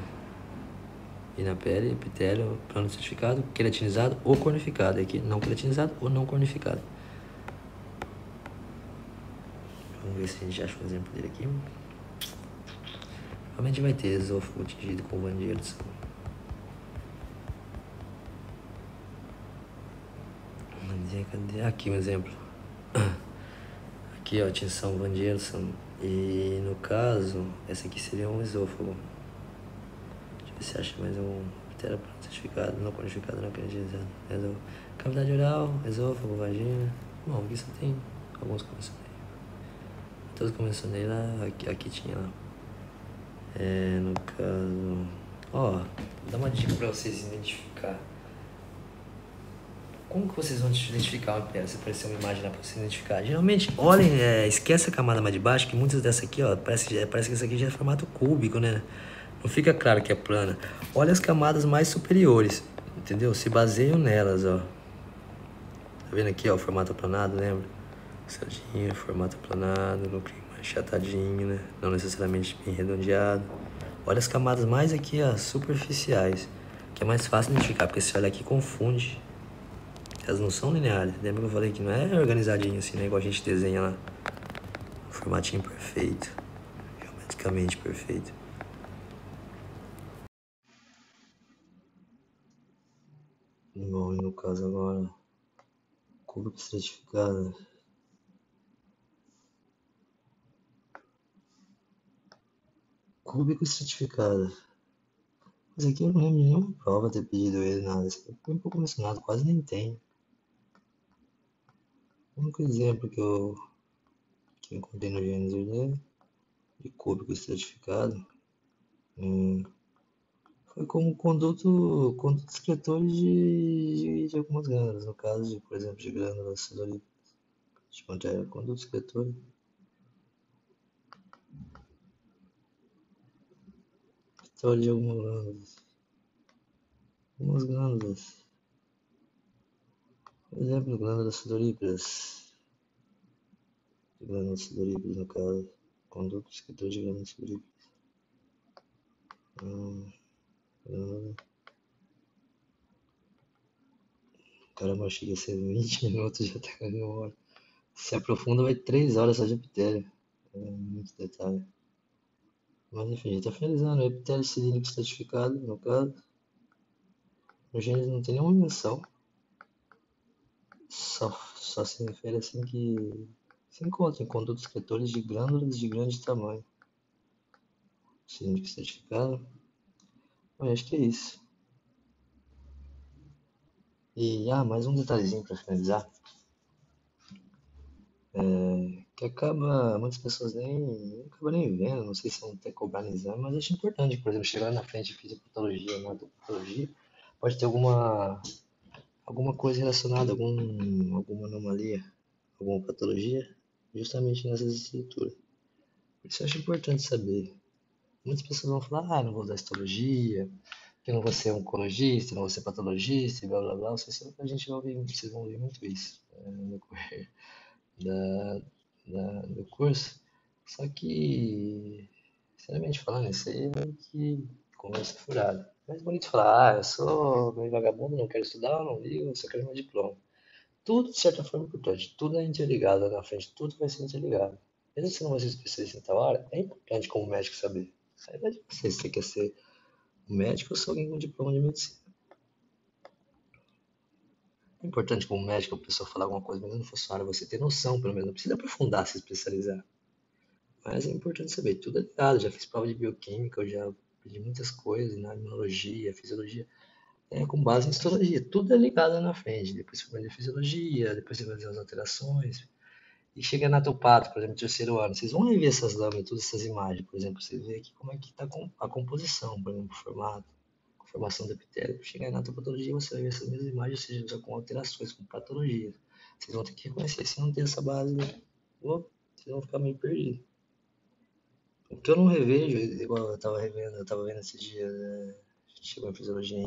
E na pele, epitélio, plano estratificado, queratinizado ou cornificado. Aqui, não queratinizado ou não cornificado. Vamos ver se a gente acha um exemplo dele aqui. Realmente vai ter esôfago tingido com Van Gierson. Cadê? Aqui um exemplo. Aqui, ó, tinção Van Gierson. E no caso, essa aqui seria um esôfago. Deixa eu ver se acha mais um epitélio certificado, não qualificado, não queratinizado. Cavidade oral, esôfago, vagina. Bom, aqui só tem alguns que eu mencionei. Todos que eu mencionei lá, aqui tinha lá. No caso, ó, vou dar uma dica pra vocês identificar. Como que vocês vão identificar uma pedra? Se aparecer uma imagem lá pra vocês identificar. Geralmente, olhem, esquece a camada mais de baixo, que muitas dessas aqui, ó, parece que isso aqui já é formato cúbico, né? Não fica claro que é plana. Olha as camadas mais superiores, entendeu? Se baseiam nelas, ó. Tá vendo aqui, ó, o formato aplanado, lembra? Certinho, formato aplanado, núcleo mais achatadinho, né? Não necessariamente bem redondeado. Olha as camadas mais aqui, ó, superficiais, que é mais fácil identificar, porque se olha aqui confunde. Elas não são lineares. Lembra que eu falei que não é organizadinho assim, né? Igual a gente desenha lá. Formatinho perfeito. Geometricamente perfeito. Bom, e no caso agora, cúbico estratificado. Cúbico estratificado. Mas aqui eu não lembro de nenhuma prova ter pedido ele, nada. Isso aqui foi um pouco mencionado, quase nem tem. O único exemplo que eu encontrei no Gênesis de cúbico estratificado foi como conduto excretor de algumas glândulas, no caso, por exemplo, de glândulas sudoríparas. Deixa eu encontrar conduto excretor. Excretor de algumas glândulas. Algumas glândulas. Por exemplo, glândulas sudoríparas. De glândulas sudoríparas, no caso. Conduto excretor de glândulas sudoríparas. Caramba, achei que ia ser 20 minutos, já tá com 1 hora. Se aprofunda, vai 3 horas só de epitélio. É muito detalhe. Mas enfim, já tá finalizando. Epitélio cilíndrico estratificado, no caso. No Gênesis não tem nenhuma menção. Só se refere assim que se encontra em condutos excretores de glândulas de grande tamanho. Cilíndrico estratificado. Bom, acho que é isso. E mais um detalhezinho para finalizar. Que acaba, muitas pessoas nem acabam nem vendo, não sei se vão ter que cobrar no exame, mas acho importante, por exemplo, chegar na frente de fisiopatologia, hematopatologia, pode ter alguma coisa relacionada, alguma anomalia, alguma patologia, justamente nessas estruturas. Por isso eu acho importante saber. Muitas pessoas vão falar, não vou dar histologia, que eu não vou ser oncologista, não vou ser patologista, e blá blá blá. A gente vai ouvir, vocês vão ouvir muito isso no decorrer da, do curso. Só que, sinceramente falando, isso aí é meio que conversa furada. É mais bonito falar, eu sou meio vagabundo, não quero estudar, não ligo, só quero meu diploma. Tudo, de certa forma, é importante. Tudo é interligado lá na frente, tudo vai ser interligado. Mesmo se você não vai ser especialista em tal área, é importante como médico saber. Aí vai de você, se você quer ser um médico ou se alguém com diploma de medicina. É importante como médico a pessoa falar alguma coisa, mas não for sua área, você ter noção, pelo menos. Não precisa aprofundar, se especializar. Mas é importante saber, tudo é ligado. Já fiz prova de bioquímica, eu já aprendi muitas coisas na imunologia, fisiologia, com base em histologia. Tudo é ligado lá na frente. Depois você aprende a fisiologia, depois você vai ver as alterações. E chega na topato, por exemplo, no terceiro ano. Vocês vão rever essas lâminas, todas essas imagens, por exemplo, você vê aqui como é que está a composição, por exemplo, o formato, a formação do epitélio. Chega na topatologia, você vai ver essas mesmas imagens, ou seja, já com alterações, com patologias. Vocês vão ter que reconhecer. Se não tem essa base, vocês vão ficar meio perdidos. O que eu não revejo, igual eu tava vendo esses dias, a gente chegou em fisiologia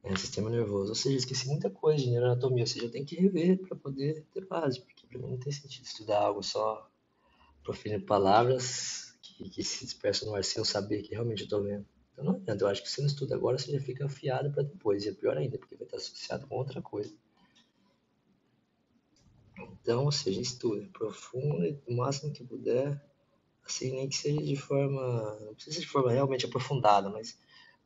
em sistema nervoso, ou seja, eu esqueci muita coisa de neuroanatomia, ou seja, eu tenho que rever para poder ter base, porque para mim não tem sentido estudar algo só proferindo palavras que se dispersam no ar sem eu saber que realmente eu estou vendo. Então não adianta, eu acho que se você não estuda agora, você já fica afiado para depois, e é pior ainda, porque vai estar associado com outra coisa. Então, ou seja, estuda, aprofunda o máximo que puder, assim, nem que seja de forma, não precisa ser de forma realmente aprofundada, mas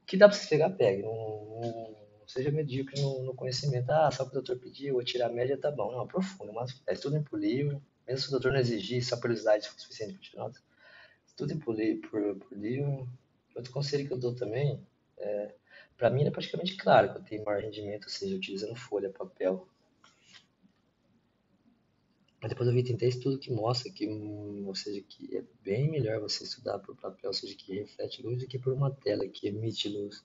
o que dá para você pegar, pegue. Não seja medíocre no conhecimento. Ah, só o que o doutor pediu, vou tirar a média, tá bom. Não, aprofunda, mas estudem por livro. Mesmo se o doutor não exigir, só pelo slide for suficiente para tirar nota. Estudem por livro. Outro conselho que eu dou também, para mim é praticamente claro que eu tenho maior rendimento, ou seja, utilizando folha, papel. Mas depois eu vi, tem até estudo que mostra que, ou seja, que é bem melhor você estudar por papel, ou seja, que reflete luz do que por uma tela que emite luz.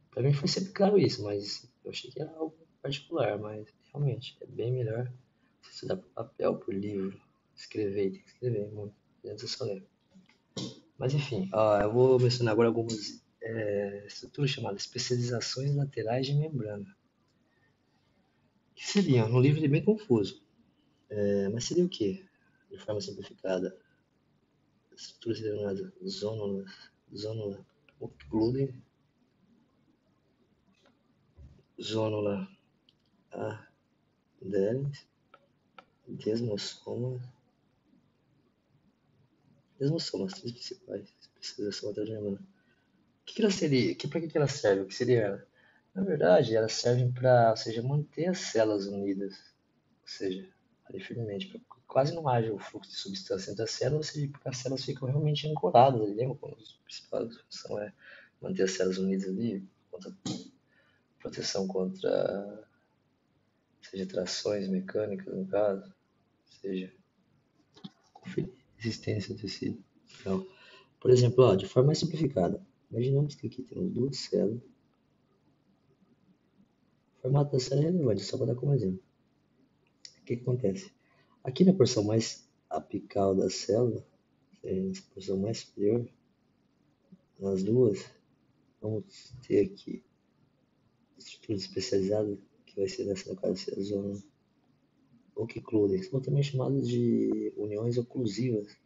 Pra mim foi sempre claro isso, mas eu achei que era algo particular, mas realmente é bem melhor você estudar por papel, por livro, escrever, tem que escrever muito, antes de só ler. Mas enfim, eu vou mencionar agora algumas estruturas chamadas especializações laterais de membrana. Que seriam, no livro ele é bem confuso, mas seria o quê? De forma simplificada, estruturas denominadas zônula oclude, zônula adherens, desmossoma. Mesmo são as três principais especializações da Germana. Que ela seria? Para que ela serve? O que seria ela? Na verdade, elas servem para, ou seja, manter as células unidas, ou seja, ali firmemente, para quase não haja o fluxo de substância entre as células, ou seja, porque as células ficam realmente ancoradas ali. Lembra quando a principal função é manter as células unidas ali, contra proteção contra, seja trações mecânicas no caso, seja conferir resistência ao tecido. Então, por exemplo, de forma mais simplificada, imaginamos que aqui temos duas células. O formato da célula é relevante, só para dar como exemplo. O que acontece? Aqui na porção mais apical da célula, nessa porção mais superior, nas duas, vamos ter aqui estruturas especializadas, que vai ser nessa, no caso, ser a zona ociclude, que são também chamadas de uniões oclusivas,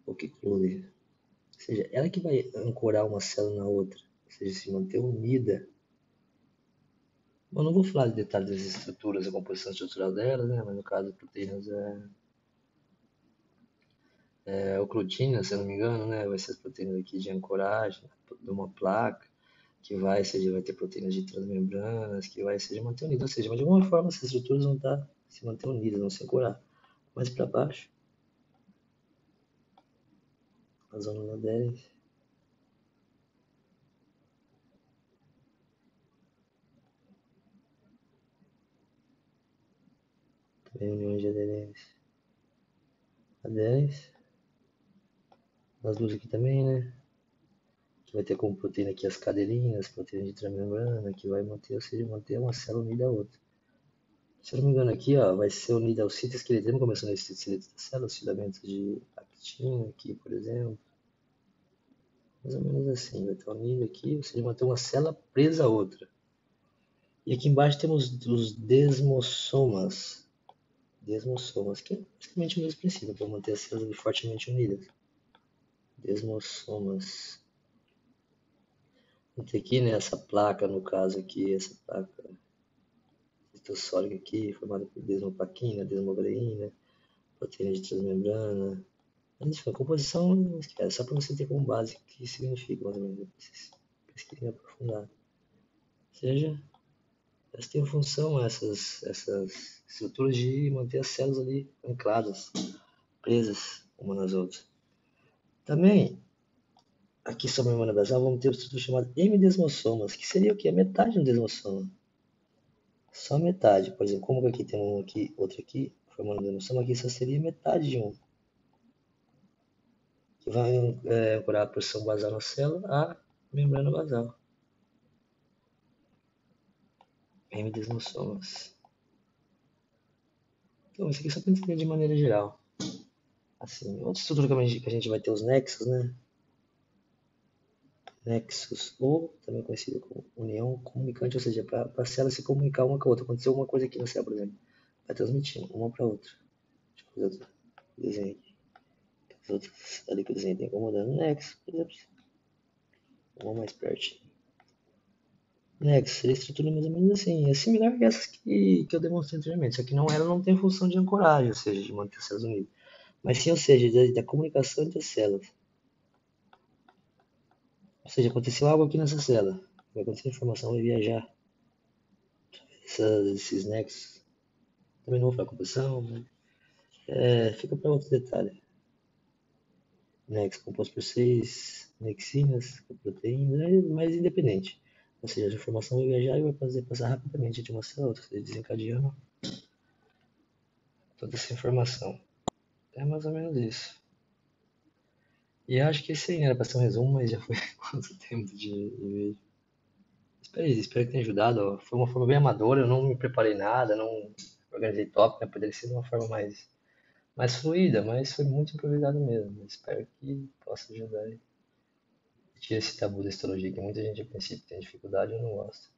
ociclude. Ou seja, ela que vai ancorar uma célula na outra, ou seja, se manter unida. Bom, não vou falar de detalhes das estruturas, a composição estrutural delas, né? Mas no caso, proteínas É, oclutina, se eu não me engano, né? Vai ser as proteínas aqui de ancoragem de uma placa, que vai ter proteínas de transmembranas, que vai se manter unidas. Ou seja, mas de alguma forma essas estruturas vão estar se manter unidas, vão se ancorar. Mais para baixo, a zona da adherência. Também uniões de aderência. Aderência. As duas aqui também, né? Que vai ter como proteína aqui as caderinas, proteína de transmembrana, que vai manter, ou seja, manter uma célula unida à outra. Se eu não me engano aqui, ó, vai ser unida ao citoesqueleto. Lembra como no citoesqueleto da célula? Os filamentos de actina aqui, por exemplo. Mais ou menos assim, vai estar unido aqui, ou seja, manter uma célula presa a outra. E aqui embaixo temos os desmossomas. Desmossomas, que é basicamente o mesmo princípio, para manter as células fortemente unidas. Desmossomas. Vamos ter aqui, né, essa placa, no caso aqui, essa placa citosólica aqui, formada por desmoplaquina, desmogleína, proteína de transmembrana. A composição, esquece, só para você ter como base o que significa, mais ou menos, se pesquisem aprofundar. Ou seja, elas têm função, essas estruturas, de manter as células ali ancladas, presas umas nas outras. Também, aqui sobre a membrana basal, vamos ter uma estrutura chamada hemidesmossomas, que seria o quê? A metade do desmossoma. Só metade. Por exemplo, como aqui tem um aqui, outro aqui, formando um desmossoma, aqui só seria metade de um. Que vai ancorar a porção basal na célula à membrana basal. Hemidesmossomas. Então, isso aqui só para entender de maneira geral. Assim, outra estrutura que a gente vai ter os nexos, né? Nexus, ou também conhecido como união comunicante, ou seja, para a célula se comunicar uma com a outra. Aconteceu alguma coisa aqui na célula, por exemplo, vai transmitindo uma para outra. Deixa eu fazer outro desenho aqui. Os outros ali que eu desenhei tem incomodando. Nexus, por exemplo, uma mais perto. Nexus seria a estrutura mais ou menos assim, é similar a essas que eu demonstrei anteriormente, só que ela não tem função de ancoragem, ou seja, de manter as células unidas, mas sim, ou seja, da comunicação entre as células. Ou seja, aconteceu algo aqui nessa célula, vai acontecer informação, vai viajar esses nexos. Também não vou falar composição, mas fica para outro detalhe. Nexo composto por 6 nexinas, proteínas, mas independente. Ou seja, a informação vai viajar e vai fazer passar rapidamente de uma célula a outra, desencadeando toda essa informação. É mais ou menos isso. E acho que esse aí era para ser um resumo, mas já foi quanto tempo de vídeo. Espero que tenha ajudado. Ó. Foi uma forma bem amadora, eu não me preparei nada, não organizei tópico, né? Poderia ser de uma forma mais fluida, mas foi muito improvisado mesmo. Espero que possa ajudar. Tira esse tabu da histologia que muita gente a princípio tem dificuldade e não gosta.